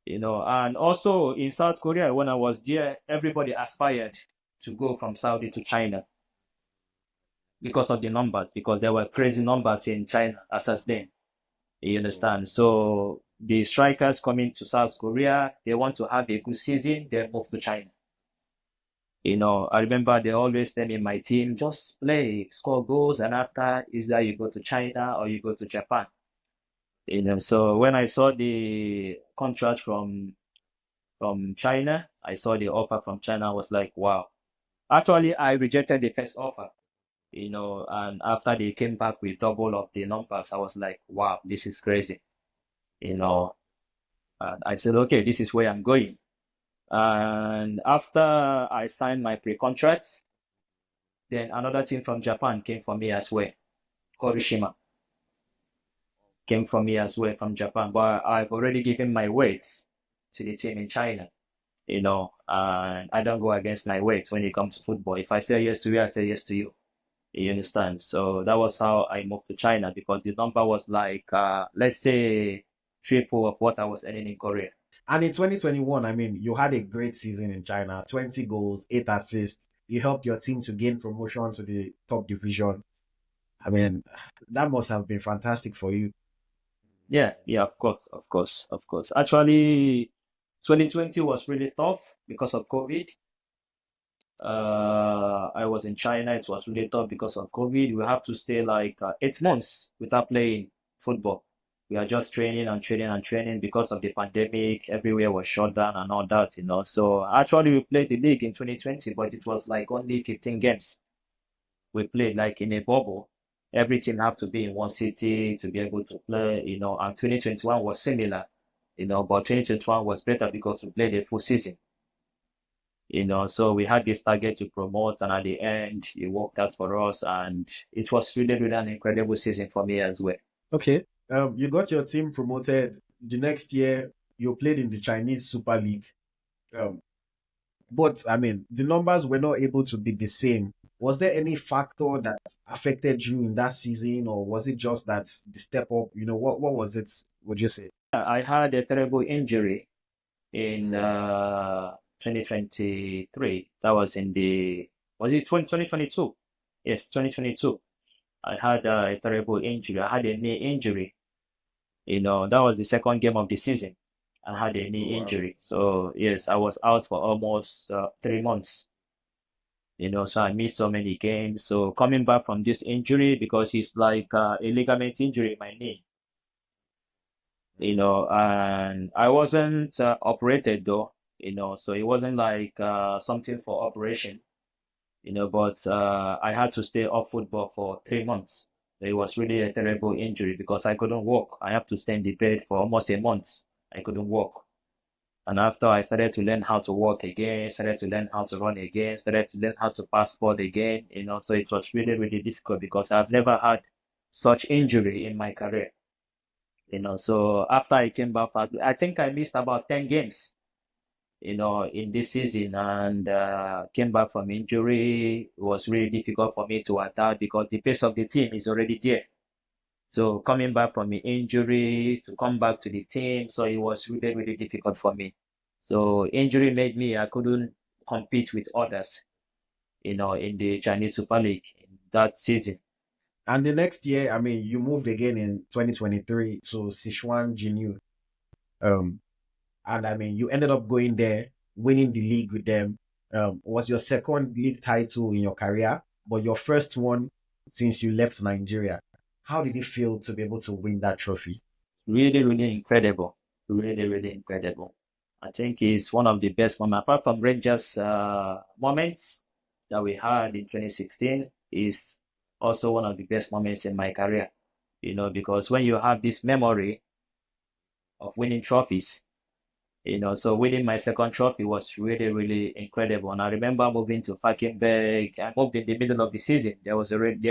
And also in South Korea, when I was there, everybody aspired to go from Saudi to China because of the numbers, because there were crazy numbers in China as then. You understand? So the strikers coming to South Korea, they want to have a good season, they move to China. I remember they always tell me, my team, just play, score goals, and after is that you go to China or you go to Japan. So when I saw the contract from China, I saw the offer from China, I was like, wow. Actually, I rejected the first offer, and after they came back with double of the numbers, I was like, wow, this is crazy. And I said, okay, this is where I'm going. And after I signed my pre-contract, then another team from Japan came for me as well. Korishima came for me as well from Japan. But I've already given my weight to the team in China, and I don't go against my weight when it comes to football. If I say yes to you, I say yes to you. You understand? So that was how I moved to China because the number was like, let's say, triple of what I was earning in Korea. And in 2021, I mean, you had a great season in China, 20 goals, 8 assists. You helped your team to gain promotion to the top division. I mean, that must have been fantastic for you. Yeah, of course, of course, of course. Actually, 2020 was really tough because of COVID. I was in China. It was really tough because of COVID. We have to stay like 8 months without playing football. We are just training and training and training because of the pandemic. Everywhere was shut down and all that. So actually, we played the league in 2020, but it was like only 15 games. We played like in a bubble. Every team have to be in one city to be able to play. And 2021 was similar, but 2021 was better because we played a full season. So we had this target to promote, and at the end, it worked out for us, and it was really, really an incredible season for me as well. Okay. You got your team promoted. The next year, you played in the Chinese Super League. Um, but I mean, the numbers were not able to be the same. Was there any factor that affected you in that season, or was it just that the step up? What was it? Would you say? I had a terrible injury in 2023. That was was it 2022? Yes, 2022. I had a terrible injury. I had a knee injury. That was the second game of the season. I had a Oh, knee wow. injury. So, yes, I was out for almost 3 months. So I missed so many games. So coming back from this injury, because it's like a ligament injury in my knee, and I wasn't operated though, so it wasn't like something for operation, but I had to stay off football for 3 months. It was really a terrible injury because I couldn't walk. I have to stay in the bed for almost a month. I couldn't walk. And after I started to learn how to walk again, started to learn how to run again, started to learn how to pass ball again, so it was really, really difficult because I've never had such injury in my career. So after I came back, I think I missed about 10 games, in this season, and came back from injury. It was really difficult for me to adapt because the pace of the team is already there. So coming back from the injury to come back to the team, so it was really, really difficult for me. So injury made me, I couldn't compete with others, in the Chinese Super League in that season. And the next year, I mean, you moved again in 2023 to Sichuan Jinyu. Um, and I mean, you ended up going there, winning the league with them. Was your second league title in your career, but your first one since you left Nigeria. How did it feel to be able to win that trophy? Really, really incredible. Really, really incredible. I think it's one of the best moments, apart from Rangers moments that we had in 2016, is also one of the best moments in my career. Because when you have this memory of winning trophies, So winning my second trophy was really, really incredible. And I remember moving to Falkenberg. I moved in the middle of the season. They were already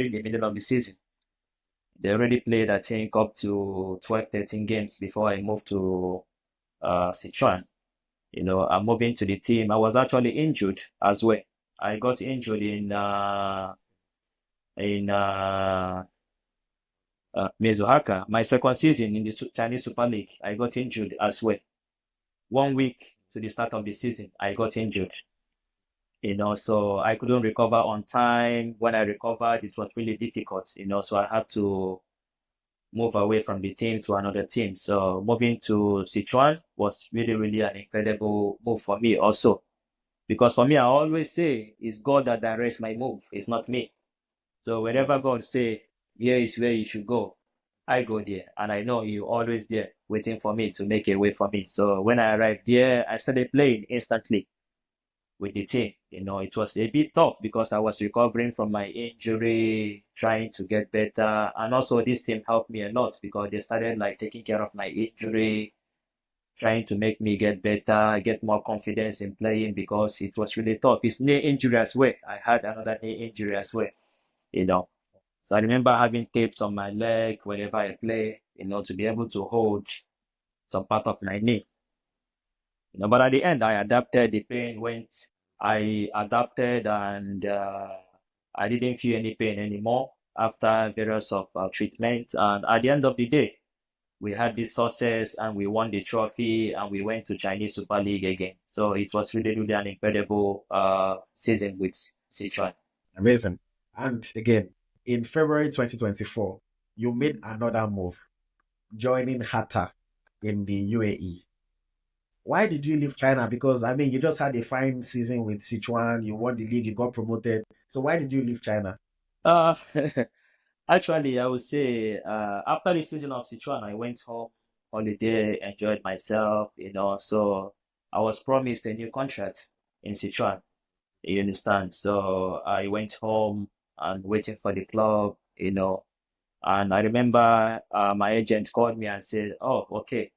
in the middle of the season. They already played, I think, up to 12, 13 games before I moved to Sichuan. I'm moving to the team. I was actually injured as well. I got injured in Mizuhaka. My second season in the Chinese Super League, I got injured as well. 1 week to the start of the season, I got injured. So I couldn't recover on time. When I recovered, it was really difficult. So I had to move away from the team to another team. So moving to Sichuan was really, really an incredible move for me also. Because for me, I always say it's God that directs my move. It's not me. So wherever God say, here is where you should go, I go there. And I know you always there waiting for me to make a way for me. So when I arrived there, I started playing instantly with the team. It was a bit tough because I was recovering from my injury, trying to get better. And also this team helped me a lot because they started like taking care of my injury, trying to make me get better, get more confidence in playing because it was really tough. It's knee injury as well. I had another knee injury as well, you know. So I remember having tapes on my leg whenever I play, to be able to hold some part of my knee. But at the end, I adapted. The pain went. I adapted, and I didn't feel any pain anymore after various of treatments. And at the end of the day, we had this success, and we won the trophy, and we went to Chinese Super League again. So it was really, really an incredible season with Sichuan. Amazing. And again, in February 2024, you made another move, joining Hatta in the UAE. Why did you leave China? Because I mean, you just had a fine season with Sichuan, you won the league, you got promoted. So why did you leave China? Uh, Actually, I would say after the season of Sichuan, I went home, holiday, enjoyed myself, So I was promised a new contract in Sichuan, you understand? So I went home and waiting for the club. And I remember my agent called me and said, "Oh, okay,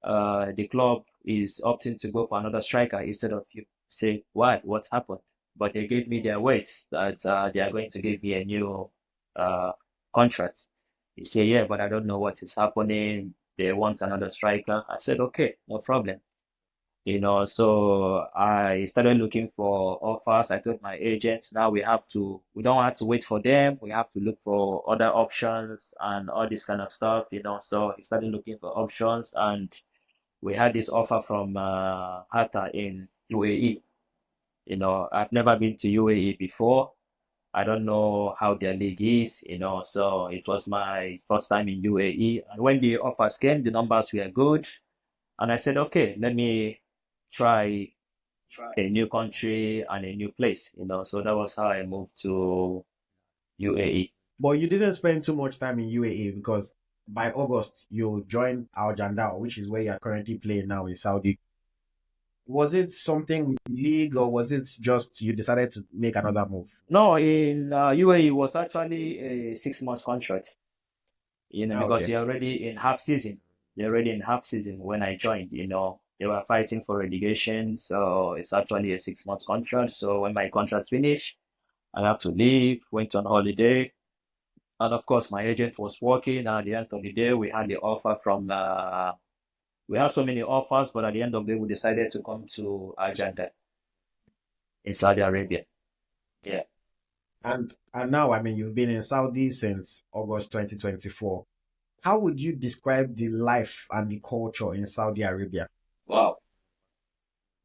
the club is opting to go for another striker instead of you." Say, why? What happened? But they gave me their words that they are going to give me a new uh, contract. He said, yeah, but I don't know what is happening. They want another striker. I said, okay, no problem. So I started looking for offers. I told my agent, now we don't have to wait for them. We have to look for other options and all this kind of stuff. So I started looking for options, and we had this offer from Hatta in UAE. I've never been to UAE before. I don't know how their league is. So it was my first time in UAE. And when the offers came, the numbers were good. And I said, okay, let me try a new country and a new place. So that was how I moved to UAE. But you didn't spend too much time in UAE because by August you joined Al Jandal, which is where you're currently playing now in Saudi. Was it something with the league or was it just you decided to make another move? No, in UAE it was actually a 6 months contract. Ah, Because okay. you're already in half season. You're already in half season when I joined. They were fighting for relegation, so it's actually a 6 months contract. So when my contract finished, I have to leave, went on holiday, and of course my agent was working. And at the end of the day, we had the offer from we had so many offers, but at the end of the day, we decided to come to Jandal in Saudi Arabia. Yeah. And now I mean you've been in Saudi since August 2024. How would you describe the life and the culture in Saudi Arabia? Wow.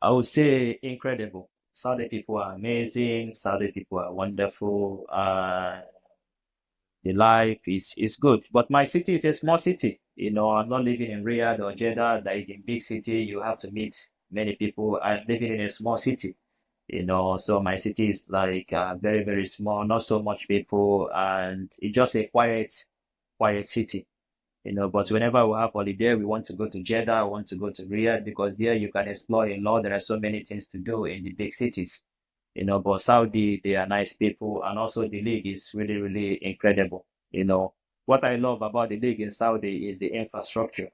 I would say incredible. Saudi people are amazing. Saudi people are wonderful. The life is good. But my city is a small city. I'm not living in Riyadh or Jeddah, like in big city. You have to meet many people. I'm living in a small city. So my city is like very, very small, not so much people, and it's just a quiet city. But whenever we have holiday, we want to go to Jeddah, we want to go to Riyadh because there you can explore a lot. There are so many things to do in the big cities. But Saudi, they are nice people, and also the league is really, really incredible. What I love about the league in Saudi is the infrastructure.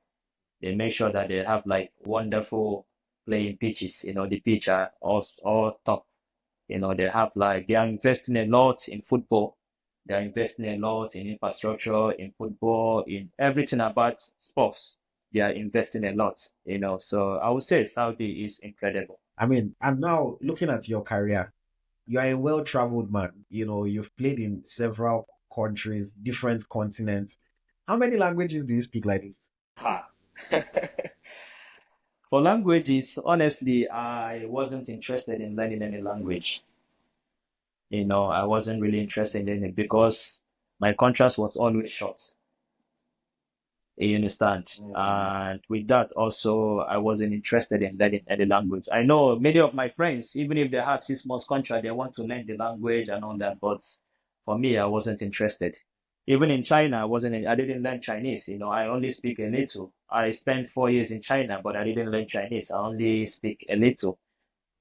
They make sure that they have like wonderful playing pitches. The pitch are all top. They have like they are investing a lot in football. They are investing a lot in infrastructure, in football, in everything about sports. They are investing a lot. So I would say Saudi is incredible. I mean, and now looking at your career, you are a well-traveled man. You've played in several countries, different continents. How many languages do you speak like this? Ha. For languages, honestly, I wasn't interested in learning any language. I wasn't really interested in it because my contrast was always short. You understand? Mm, And with that, also, I wasn't interested in learning any language. I know many of my friends, even if they have 6 months contract, they want to learn the language and all that. But for me, I wasn't interested. Even in China, I didn't learn Chinese. I only speak a little. I spent 4 years in China, but I didn't learn Chinese. I only speak a little.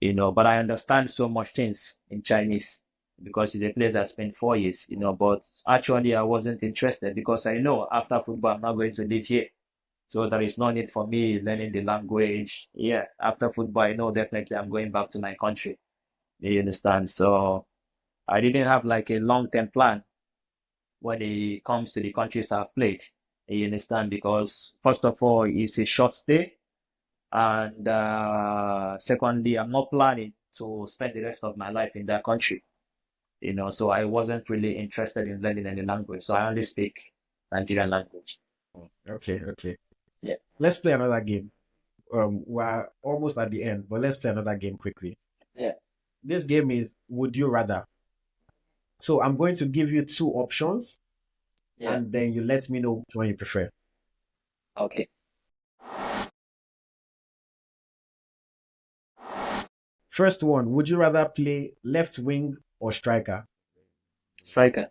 But I understand so much things in Chinese because it's a place I spent 4 years. But actually, I wasn't interested because I know after football, I'm not going to live here. So there is no need for me learning the language. Yeah, after football, I know definitely I'm going back to my country. You understand? So I didn't have like a long-term plan when it comes to the countries I've played. You understand? Because first of all, it's a short stay. And secondly, I'm not planning to spend the rest of my life in that country. So I wasn't really interested in learning any language. So I only speak Nigerian language. okay, okay. Yeah. Let's play another game. We're almost at the end, but let's play another game quickly. Yeah. This game is Would You Rather. So I'm going to give you two options, Yeah. and then you let me know which one you prefer. Okay. First one, would you rather play left wing or striker? Striker.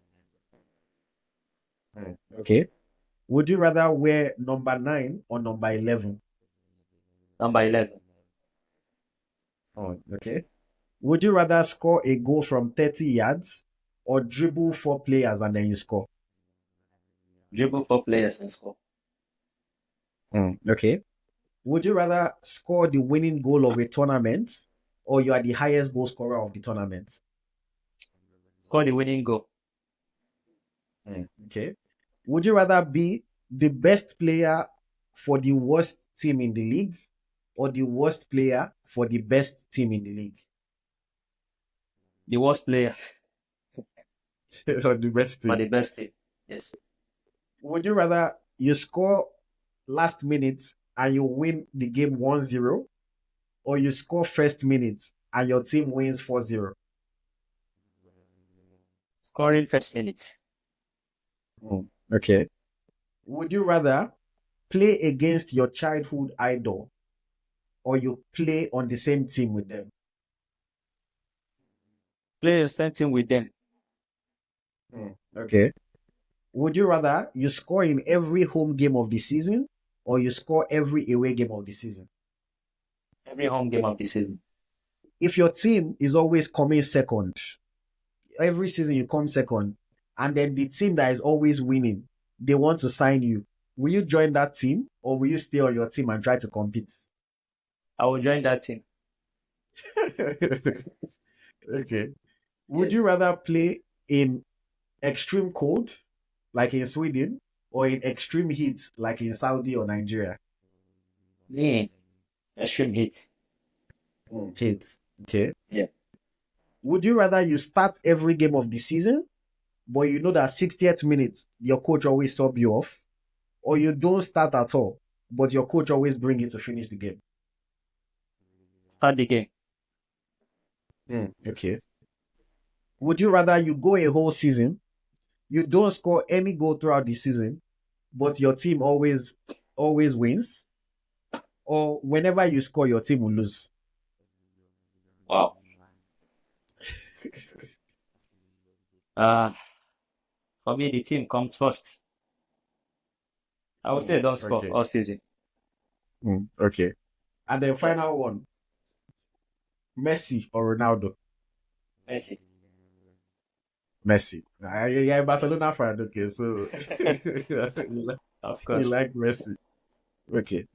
Okay. Would you rather wear number 9 or number 11? Number 11. Oh, okay. Would you rather score a goal from 30 yards or dribble four players and then you score? Dribble 4 players and score. Okay. Would you rather score the winning goal of a tournament or you are the highest goal scorer of the tournament? Score the winning goal. Okay. Would you rather be the best player for the worst team in the league or the worst player for the best team in the league? The worst player Or the best for team. the best team. Yes. Would you rather you score last minute and you win the game 1-0, or you score first minute and your team wins 4-0? Scoring first minute. Okay. Would you rather play against your childhood idol or you play on the same team with them? Play the same team with them. Okay. Would you rather you score in every home game of the season or you score every away game of the season? Every home game of the season. If your team is always coming second, every season you come second, and then the team that is always winning, they want to sign you, will you join that team or will you stay on your team and try to compete? I will join that team. Okay. Would you Yes. rather play in extreme cold, like in Sweden, or in extreme heat, like in Saudi or Nigeria? Mm. Extreme heat. Heat. Okay. Yeah. Would you rather you start every game of the season, but you know that 60th minute, your coach always sub you off, or you don't start at all, but your coach always bring you to finish the game? Start the game. Okay. Would you rather you go a whole season, you don't score any goal throughout the season, but your team always wins, or whenever you score, your team will lose? Wow. Uh, for me, the team comes first. I would say don't score Okay. all season. Okay. And then Yeah. final one, Messi or Ronaldo? Messi. Messi. Yeah, Barcelona fan. Okay, so you like, Of you course. like Messi. Okay.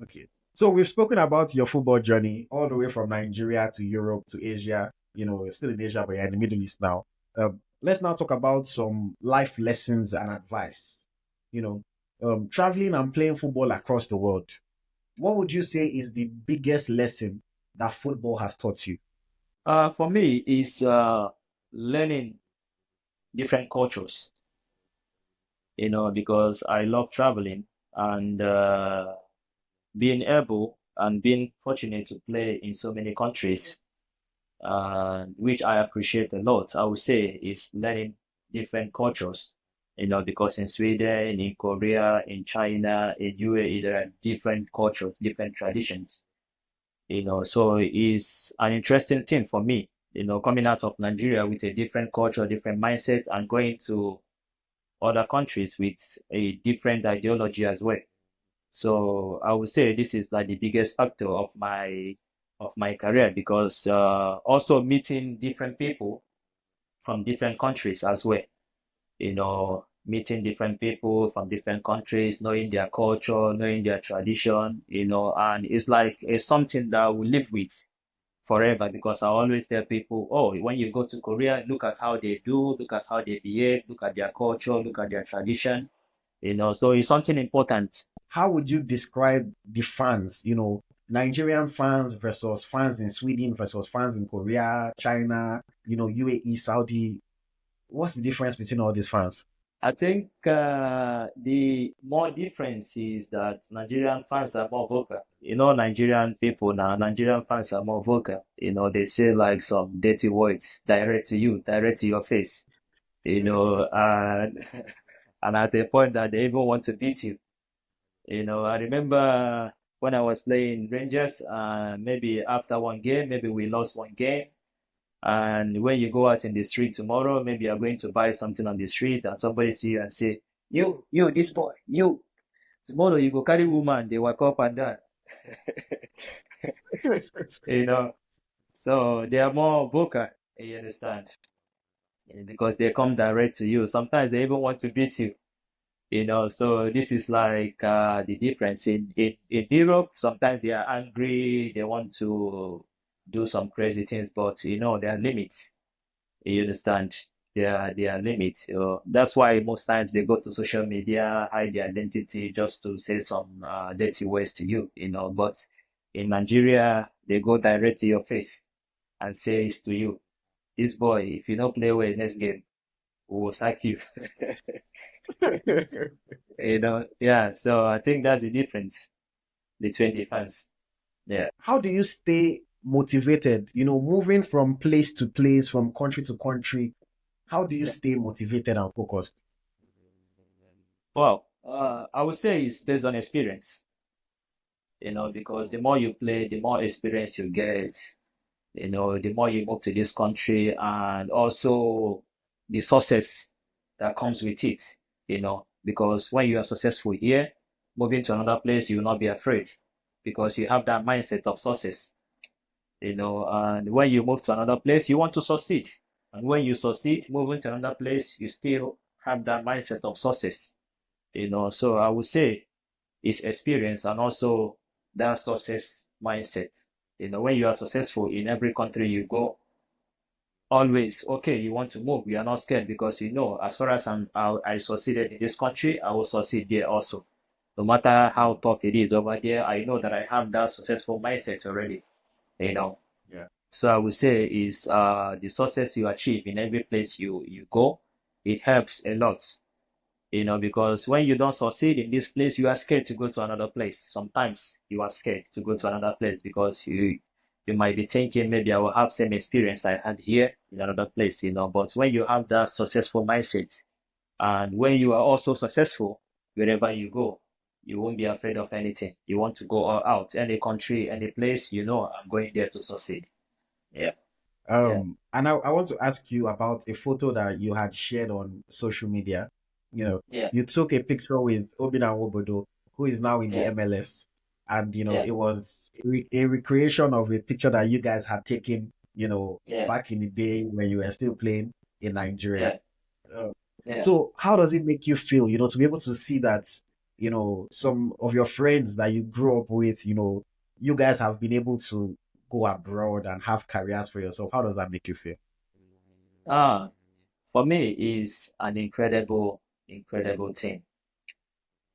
So we've spoken about your football journey all the way from Nigeria to Europe to Asia. Still in Asia, but you're in the Middle East now. Let's now talk about some life lessons and advice. You know, traveling and playing football across the world. What would you say is the biggest lesson that football has taught you? For me, is learning different cultures, because I love traveling and being able and being fortunate to play in so many countries, which I appreciate a lot. I would say is learning different cultures, because in Sweden, in Korea, in China, in UAE, there are different cultures, different traditions, so it's an interesting thing for me, coming out of Nigeria with a different culture, different mindset, and going to other countries with a different ideology as well. So I would say this is like the biggest factor of my career, because also meeting different people from different countries as well. Meeting different people from different countries, knowing their culture, knowing their tradition, and it's something that we live with forever, because I always tell people, oh, when you go to Korea, look at how they do, look at how they behave, look at their culture, look at their tradition, so it's something important. How would you describe the fans? Nigerian fans versus fans in Sweden versus fans in Korea, China, UAE, Saudi. What's the difference between all these fans? I think the more difference is that Nigerian fans are more vocal. Nigerian people now, Nigerian fans are more vocal. They say like some dirty words direct to you, direct to your face. And and at a point that they even want to beat you. I remember when I was playing Rangers, maybe after one game, maybe we lost one game. And when you go out in the street tomorrow, maybe you're going to buy something on the street, and somebody see you and say, you, this boy, you. Tomorrow you go carry woman, they walk up and down. you know. So they are more vocal, you understand? Because they come direct to you. Sometimes they even want to beat you. So this is like the difference in Europe. Sometimes they are angry, they want to do some crazy things, but there are limits. You understand? There are limits. That's why most times they go to social media, hide their identity just to say some dirty words to you. But in Nigeria, they go direct to your face and say it's to you. This boy, if you don't play well next game, we will sack you. Yeah. So I think that's the difference between the fans. Yeah. How do you stay motivated? Moving from place to place, from country to country. How do you Yeah. stay motivated and focused? Well, I would say it's based on experience, because the more you play, the more experience you get, the more you move to this country, and also the success that comes with it, because when you are successful here, moving to another place, you will not be afraid, because you have that mindset of success, and when you move to another place, you want to succeed. And when you succeed, moving to another place, you still have that mindset of success, So I would say it's experience and also that success mindset. When you are successful in every country you go, always okay, you want to move, you are not scared, because as far as I succeeded in this country, I will succeed there also. No matter how tough it is over there, I know that I have that successful mindset already. You know. Yeah. So I would say is the success you achieve in every place you go, it helps a lot. Because when you don't succeed in this place, you are scared to go to another place. Sometimes you are scared to go to another place because you might be thinking maybe I will have same experience I had here in another place, But when you have that successful mindset, and when you are also successful wherever you go, you won't be afraid of anything. You want to go all out, any country, any place, I'm going there to succeed. Yeah, yeah, And I want to ask you about a photo that you had shared on social media. yeah, You took a picture with Obina Wobodo, who is now in the yeah, MLS. And, yeah, it was a recreation of a picture that you guys had taken, yeah, back in the day when you were still playing in Nigeria. yeah, Uh, yeah. so how does it make you feel, to be able to see that, some of your friends that you grew up with, you guys have been able to go abroad and have careers for yourself. How does that make you feel? Ah, for me, is an incredible thing.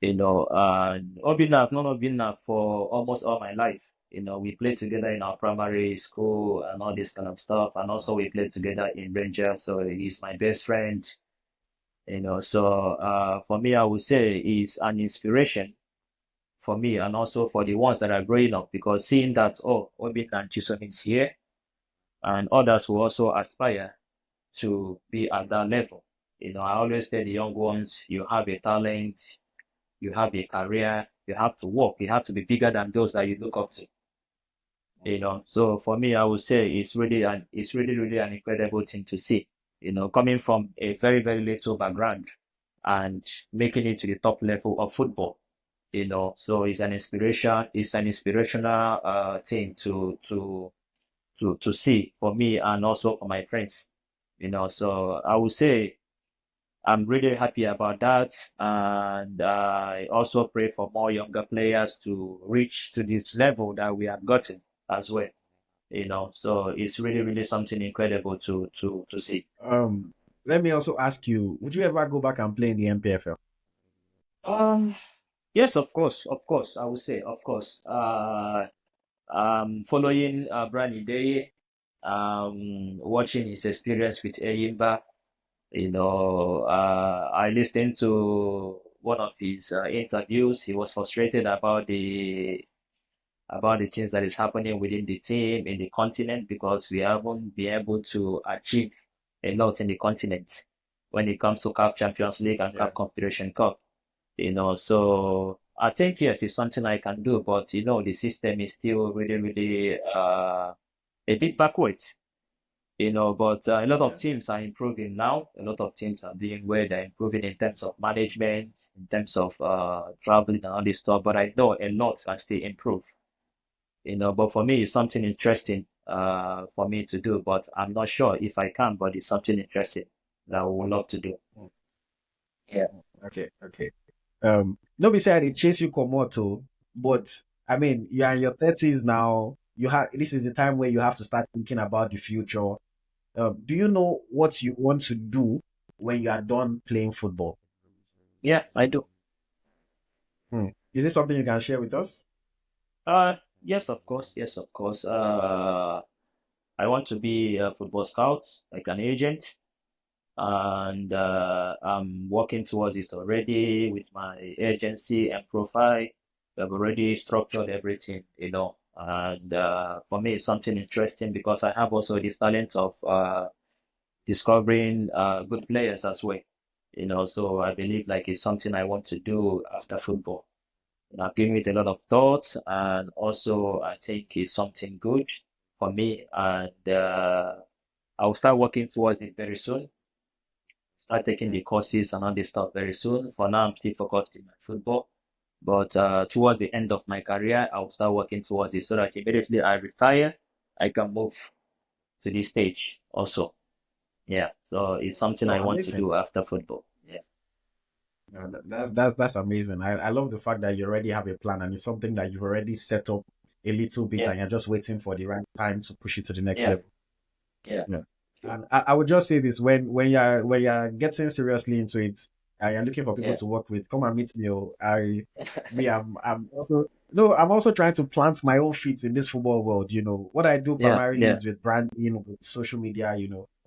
Obina, I've known Obina for almost all my life. We played together in our primary school and all this kind of stuff. And also we played together in Ranger. So he's my best friend. For me, I would say it's an inspiration for me and also for the ones that are growing up because seeing that, oh, Obina and Chisom is here and others will also aspire to be at that level. I always tell the young ones, you have a talent, you have a career, you have to work, you have to be bigger than those that you look up to. So for me, I would say it's really an incredible thing to see. Coming from a very, very little background and making it to the top level of football. So it's an inspirational thing to see for me and also for my friends. So I would say I'm really happy about that. And I also pray for more younger players to reach to this level that we have gotten as well. So it's really, really something incredible to see. Um, Let me also ask you, would you ever go back and play in the NPFL? Um, yes, of course, I would say, of course. Following Brani Day, watching his experience with Eyimba, I listened to one of his interviews. He was frustrated about the things that is happening within the team in the continent because we haven't been able to achieve a lot in the continent when it comes to CAF Champions League and Yeah. CAF Confederation Cup. So I think yes, it's something I can do, but the system is still really, really a bit backwards. But a lot of Yeah. teams are improving now. A lot of teams are doing well. They're improving in terms of management, in terms of traveling and all this stuff. But I know a lot can still improve. But for me, it's something interesting for me to do. But I'm not sure if I can. But it's something interesting that I would love to do. Yeah, Okay, okay. No be say they chase you komoto, but I mean you're in your 30s now. This is the time where you have to start thinking about the future. Do you know what you want to do when you are done playing football? yeah, I do. Is this something you can share with us? Yes, of course. Yes, of course. I want to be a football scout, like an agent. And I'm working towards it already with my agency and profile. We have already structured everything, and for me, it's something interesting because I have also this talent of discovering good players as well. So I believe like it's something I want to do after football. I've given it a lot of thoughts, and also I think it's something good for me, and I'll start working towards it very soon. Start taking the courses and all this stuff very soon. For now, I'm still focused in my football. But towards the end of my career, I'll start working towards it so that immediately I retire, I can move to this stage also. Yeah. So it's something Oh, I want to amazing. do after football. Yeah. That's amazing. I love the fact that you already have a plan and it's something that you've already set up a little bit Yeah. and you're just waiting for the right time to push it to the next Yeah. level. Yeah. Yeah. And I would just say this when you're getting seriously into it and you're looking for people Yeah. to work with, come and meet me. Oh. I'm also no, I'm also trying to plant my own feet in this football world. What I do Yeah. primarily Yeah. is with branding, with social media,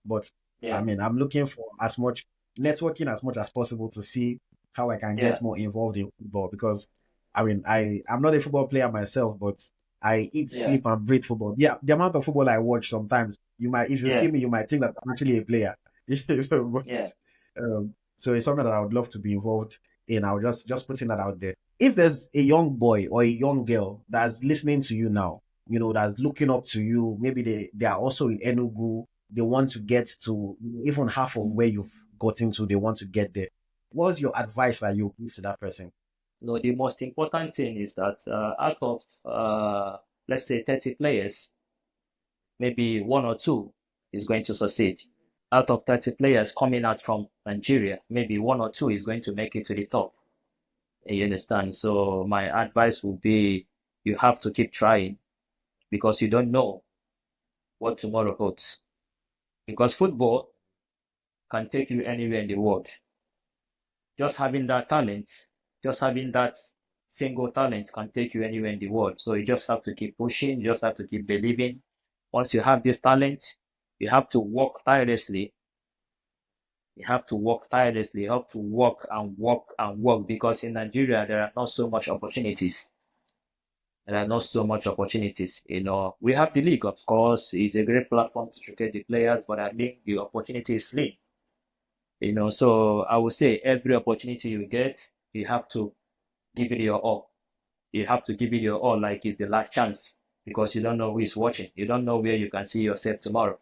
but I Yeah. mean I'm looking for as much networking as much as possible to see how I can Yeah. get more involved in football because I mean I'm not a football player myself, but I eat, Yeah. sleep, and breathe football. Yeah, the amount of football I watch sometimes, if you see Yeah. me, you might think that I'm actually a player. But, Yeah. so it's something that I would love to be involved in. I'll just putting that out there. If there's a young boy or a young girl that's listening to you now, that's looking up to you, maybe they are also in Enugu, they want to get to even half of where you've gotten to, they want to get there. What's your advice that you give to that person? No, the most important thing is that out of let's say 30 players, maybe one or two is going to succeed. Out of 30 players coming out from Nigeria, maybe one or two is going to make it to the top. You understand? So my advice would be you have to keep trying because you don't know what tomorrow holds. Because football can take you anywhere in the world. Just having that talent, just having that single talent can take you anywhere in the world. So you just have to keep pushing, you just have to keep believing. Once you have this talent, you have to work tirelessly. You have to work tirelessly. You have to work and work and work because in Nigeria there are not so much opportunities. There are not so much opportunities. We have the league, of course. It's a great platform to showcase the players, but I think the opportunity is slim. So I would say every opportunity you get, you have to give it your all. You have to give it your all like it's the last chance because you don't know who is watching. You don't know where you can see yourself tomorrow.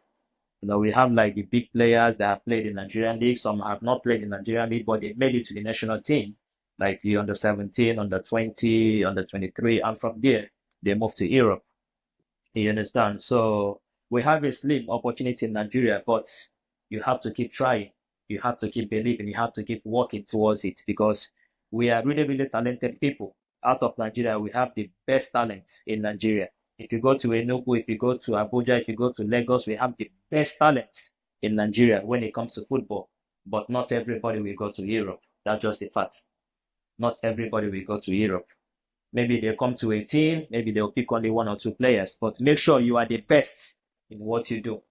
We have like the big players that have played in Nigerian league. Some have not played in Nigerian league, but they made it to the national team, like the under 17, under 20, under 23, and from there they moved to Europe. You understand? So we have a slim opportunity in Nigeria, but you have to keep trying. You have to keep believing. You have to keep working towards it because we are really, really talented people. Out of Nigeria, we have the best talents in Nigeria. If you go to Enugu, if you go to Abuja, if you go to Lagos, we have the best talents in Nigeria when it comes to football. But not everybody will go to Europe. That's just a fact. Not everybody will go to Europe. Maybe they'll come to a team, maybe they'll pick only one or two players, but make sure you are the best in what you do.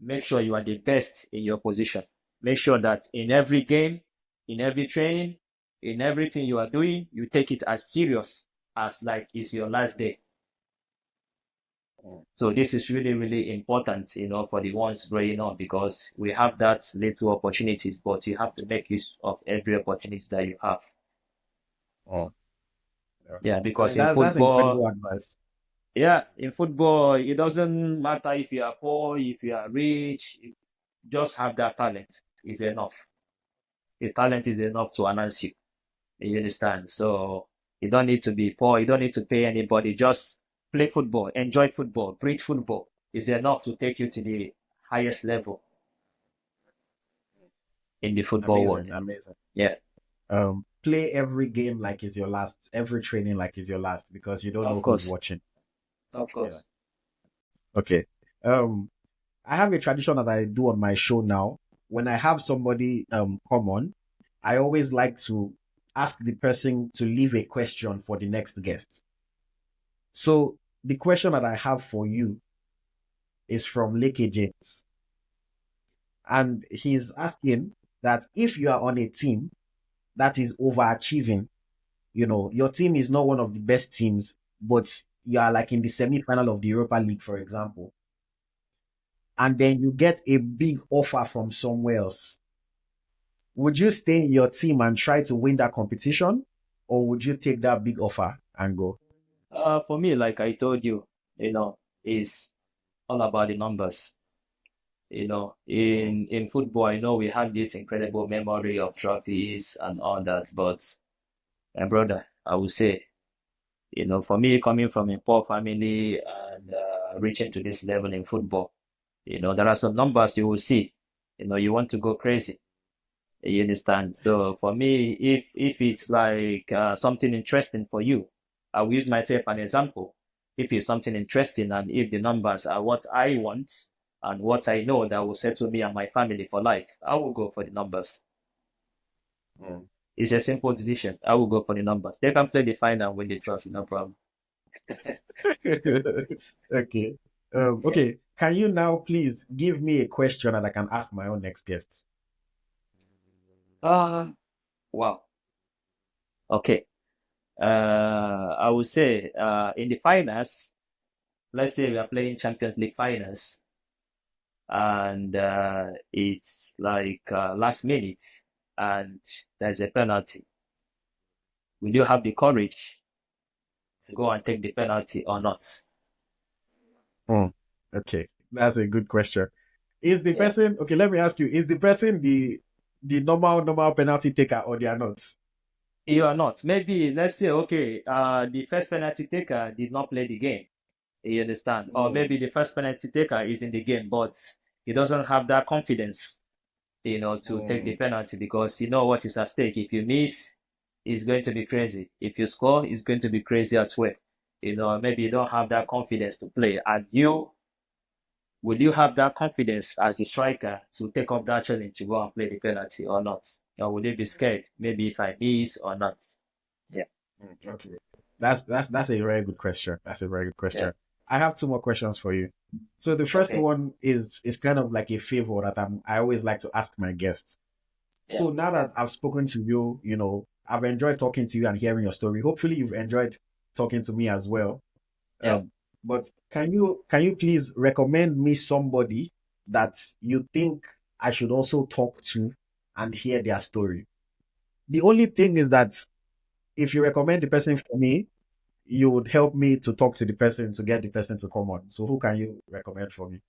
Make sure you are the best in your position. Make sure that in every game, in every training, in everything you are doing, you take it as serious as like it's your last day. So this is really, really important, for the ones growing up because we have that little opportunities, but you have to make use of every opportunity that you have. Oh, yeah. Yeah, I because mean, in that's football, incredible advice. yeah, in football, it doesn't matter if you are poor, if you are rich, just have that talent is enough. The talent is enough to announce you. You understand? So you don't need to be poor, you don't need to pay anybody. Just play football, enjoy football, breathe football is enough to take you to the highest level in the football world. Amazing, amazing. Yeah, Play every game like it's your last, every training like it's your last because you don't of know who's course, watching. of Yeah. course. Okay. Um, I have a tradition that I do on my show now. When I have somebody come on, I always like to ask the person to leave a question for the next guest. So the question that I have for you is from Leke James, and he's asking that if you are on a team that is overachieving, your team is not one of the best teams, but you are like in the semi-final of the Europa League, for example, and then you get a big offer from somewhere else. Would you stay in your team and try to win that competition, or would you take that big offer and go? For me, like I told you, it's all about the numbers. Mm, In football, I know we have this incredible memory of trophies and all that, but my brother, I would say, for me, coming from a poor family and reaching to this level in football, there are some numbers you will see, you want to go crazy. You understand? So for me, if it's like something interesting for you, I will use myself an example. If it's something interesting and if the numbers are what I want and what I know that will settle me and my family for life, I will go for the numbers. mm. It's a simple decision. I will go for the numbers. They can play the final and win the trophy, no problem. Okay. Yeah. Okay. Can you now please give me a question that I can ask my own next guest? Wow. Okay. I would say in the finals, let's say we are playing Champions League finals, and it's like last minute, and there's a penalty. Will you have the courage to go and take the penalty or not? Hmm. Okay. That's a good question. Is the Yeah, person okay? Let me ask you: is the person the normal penalty taker, or they are not? you are not. Maybe let's say, okay, the first penalty taker did not play the game. You understand? Or Hmm. maybe the first penalty taker is in the game, but he doesn't have that confidence, to take the Hmm. penalty because you know what is at stake. If you miss, it's going to be crazy. If you score, it's going to be crazy as well. Maybe you don't have that confidence to play. And will you have that confidence as a striker to take up that challenge to go and play the penalty or not? Or will you be scared? Maybe if I miss or not? Yeah. Okay. That's a very good question. That's a very good Yeah. question. I have two more questions for you. So the first Okay. one is kind of like a favor that I always like to ask my guests. Yeah. So now that I've spoken to you, I've enjoyed talking to you and hearing your story. Hopefully you've enjoyed talking to me as well. Yeah. But can you please recommend me somebody that you think I should also talk to and hear their story? The only thing is that if you recommend the person for me, you would help me to talk to the person to get the person to come on. So who can you recommend for me?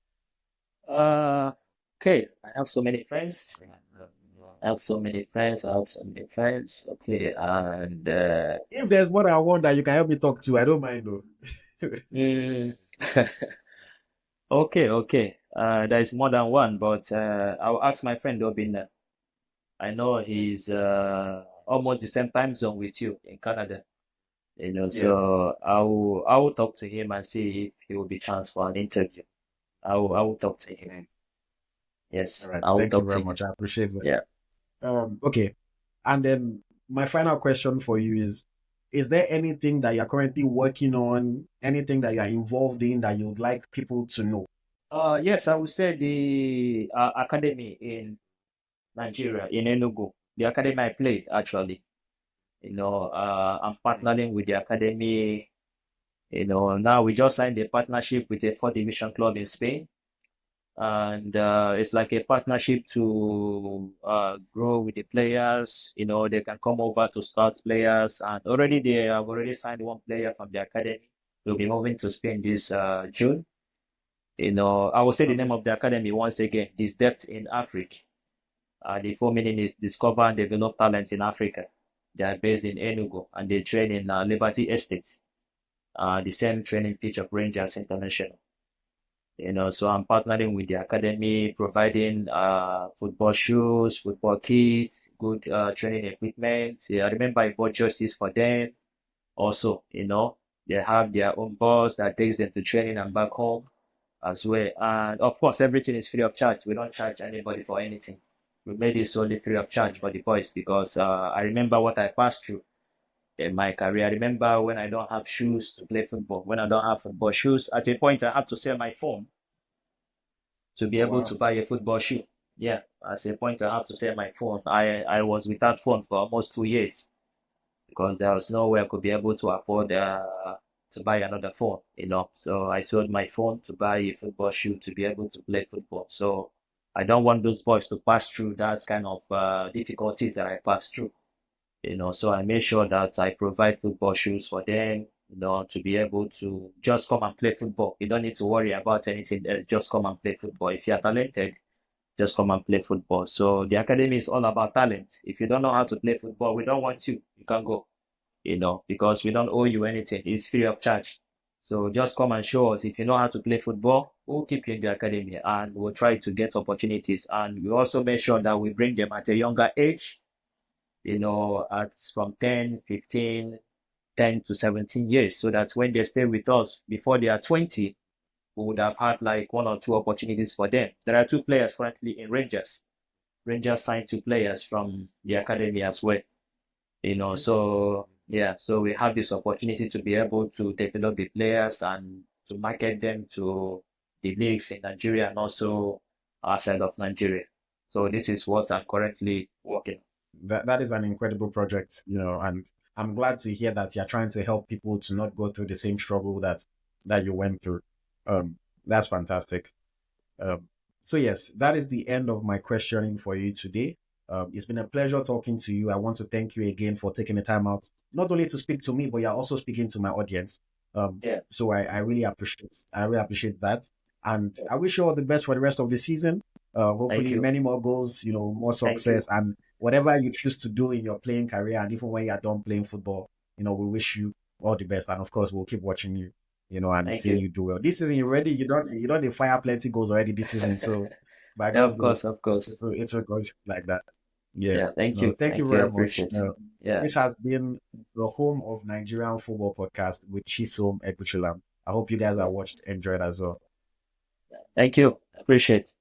Uh, okay. I have so many friends. I have so many friends. I have so many friends. Okay. And If there's more than one that you can help me talk to, I don't mind though. mm, okay, okay. There is more than one, but I'll ask my friend Obin. I know he's almost the same time zone with you in Canada. Yeah. So I will talk to him and see if he will be chance for an interview. I will talk to him. All Yes, right. I will Thank you talk very to him. much. I appreciate that. Yeah. Okay. And then my final question for you is there anything that you're currently working on, anything that you're involved in that you'd like people to know? Yes, I would say the academy in Nigeria, in Enugu, the academy I played actually. I'm partnering with the academy. Now we just signed a partnership with a fourth division club in Spain, and it's like a partnership to grow with the players. They can come over to start players, and already they have already signed one player from the academy. They'll be moving to Spain this June. I will say the name Okay. of the academy once again. Is Depth in Africa. The full meaning is Discover and Develop Talent in Africa. They are based in Enugu and they train in Liberty Estate, the same training pitch of Rangers International. So I'm partnering with the academy, providing football shoes, football kits, good training equipment. Yeah, I remember I bought jerseys for them. Also, they have their own bus that takes them to training and back home as well. And of course, everything is free of charge. We don't charge anybody for anything. We made it solely free of charge for the boys because I remember what I passed through in my career. I remember when I don't have shoes to play football, when I don't have football shoes, at a point I had to sell my phone to be Oh, able to wow. buy a football shoe. Yeah, at a point I have to sell my phone. I was without phone for almost 2 years because there was no way I could be able to afford to buy another phone. So I sold my phone to buy a football shoe to be able to play football. So I don't want those boys to pass through that kind of difficulties that I passed through. So I made sure that I provide football shoes for them, to be able to just come and play football. You don't need to worry about anything else. Just come and play football. If you're talented, just come and play football. So the academy is all about talent. If you don't know how to play football, we don't want you. You can go, because we don't owe you anything. It's free of charge. So just come and show us. If you know how to play football, we'll keep you in the academy and we'll try to get opportunities. And we also make sure that we bring them at a younger age, at from 10, 15, 10 to 17 years, so that when they stay with us before they are 20, we would have had like one or two opportunities for them. There are two players currently in Rangers. Rangers signed two players from the academy as well. So yeah, so we have this opportunity to be able to develop the players and to market them to the leagues in Nigeria and also outside of Nigeria. So this is what I'm currently working That is an incredible project, and I'm glad to hear that you're trying to help people to not go through the same struggle that you went through. That's fantastic. Um, so yes, that is the end of my questioning for you today. It's been a pleasure talking to you. I want to thank you again for taking the time out, not only to speak to me, but you're also speaking to my audience. on. So I really appreciate that. And I wish you all the best for the rest of the season. Thank Hopefully you. many more goals, more Thank you. success and whatever you choose to do in your playing career. And even when you're done playing football, we wish you all the best. And of course, we'll keep watching you, and Thank seeing you. you do well. This season, you ready? You don't fire plenty goals already this season. So by Yeah, God's of course, grace, of course. it's a good like that. Yeah. Yeah, thank No, you. thank you Thank you. I very much. appreciate it. Yeah. This has been the home of Nigerian football podcast with Chisom Egbuchulam. I hope you guys are watched enjoyed as well. Thank you. Appreciate.